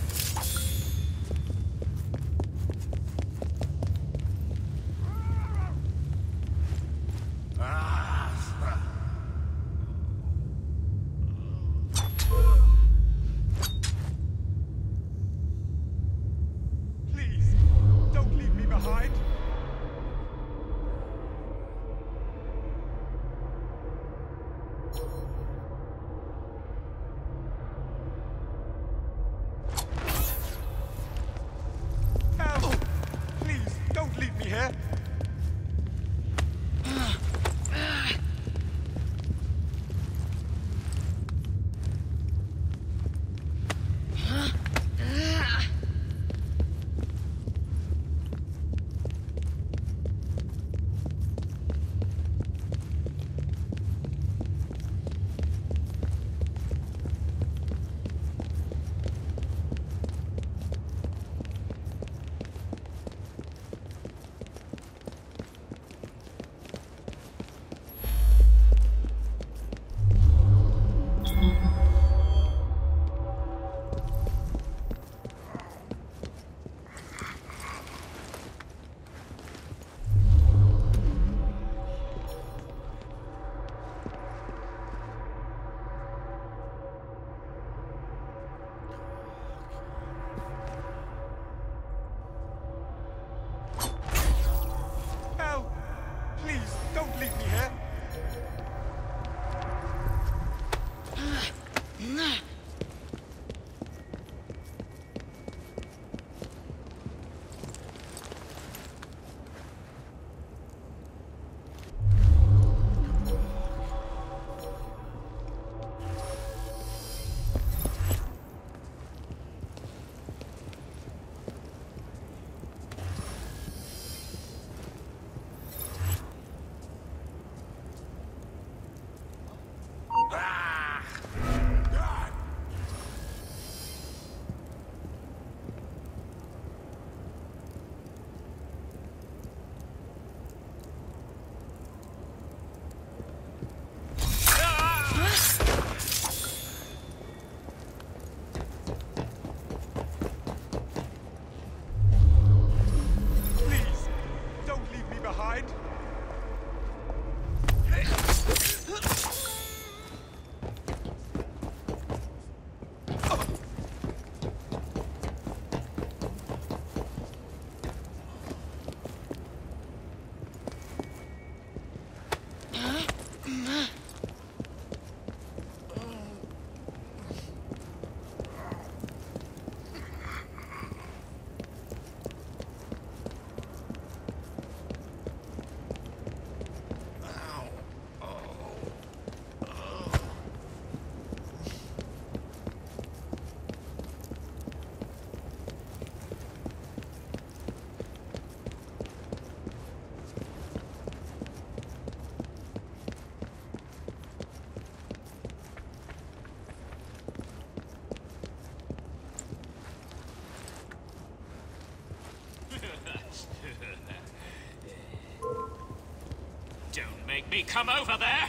Don't make me come over there!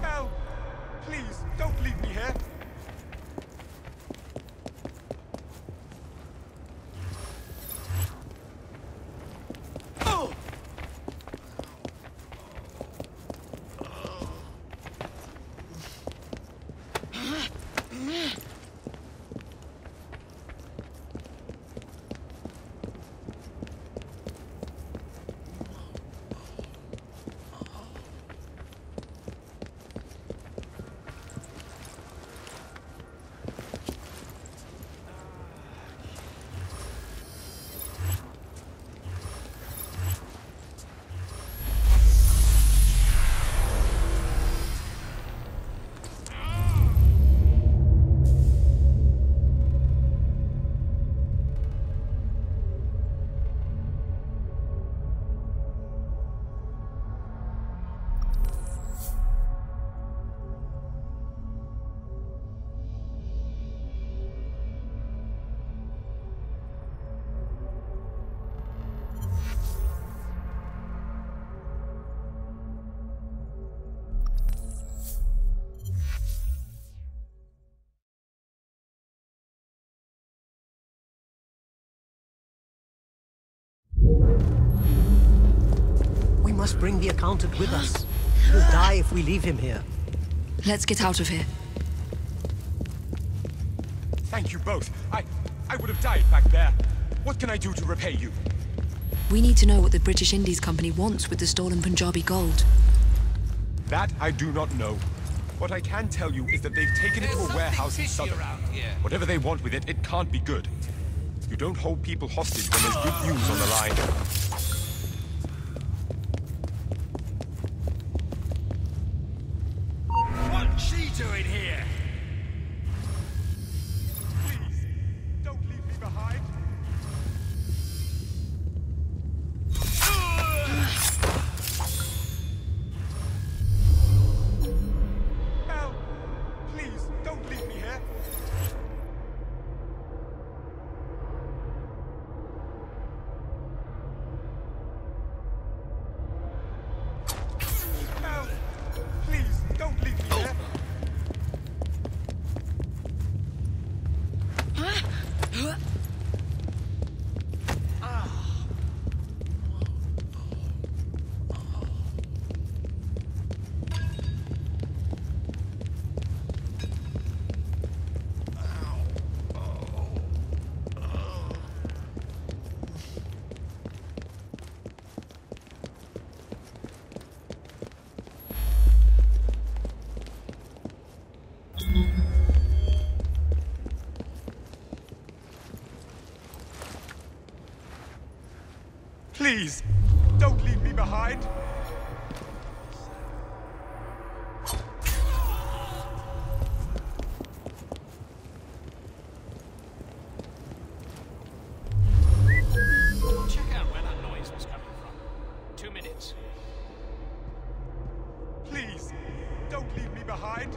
Help! Please, don't leave me here! We must bring the accountant with us. He'll die if we leave him here. Let's get out of here. Thank you both. I would have died back there. What can I do to repay you? We need to know what the British Indies Company wants with the stolen Punjabi gold. That I do not know. What I can tell you is that they've taken it to a warehouse in Southern. Whatever they want with it, it can't be good. You don't hold people hostage when there's good news on the line. What's she doing here? Please, don't leave me behind. Help! Please, don't leave me here. Help! Please, don't leave me here. Please, don't leave me behind. Check out where that noise was coming from. 2 minutes. Please, don't leave me behind.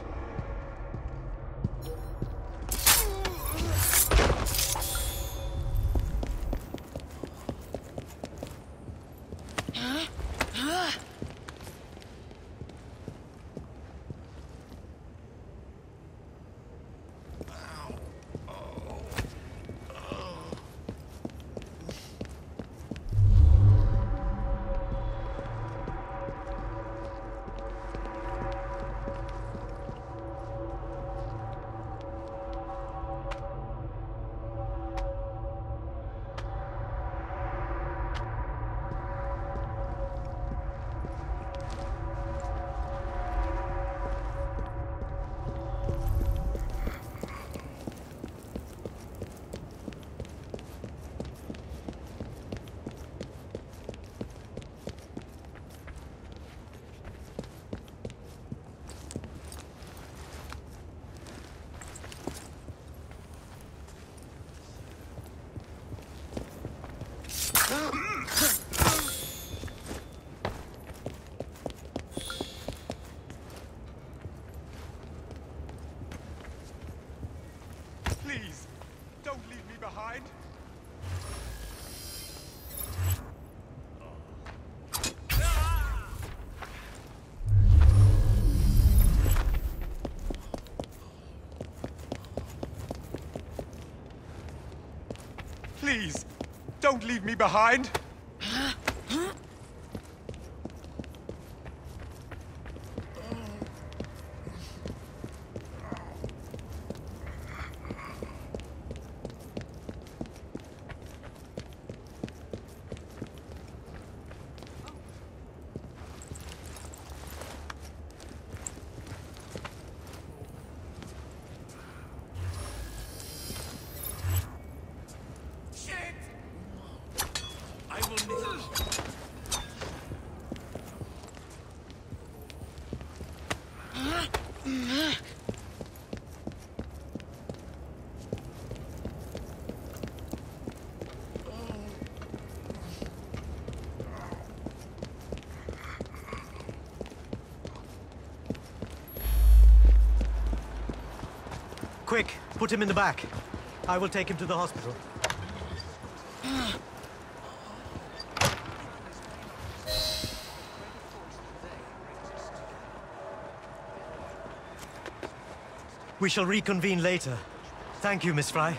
behind? Please, don't leave me behind. Quick, put him in the back. I will take him to the hospital. We shall reconvene later. Thank you, Miss Fry.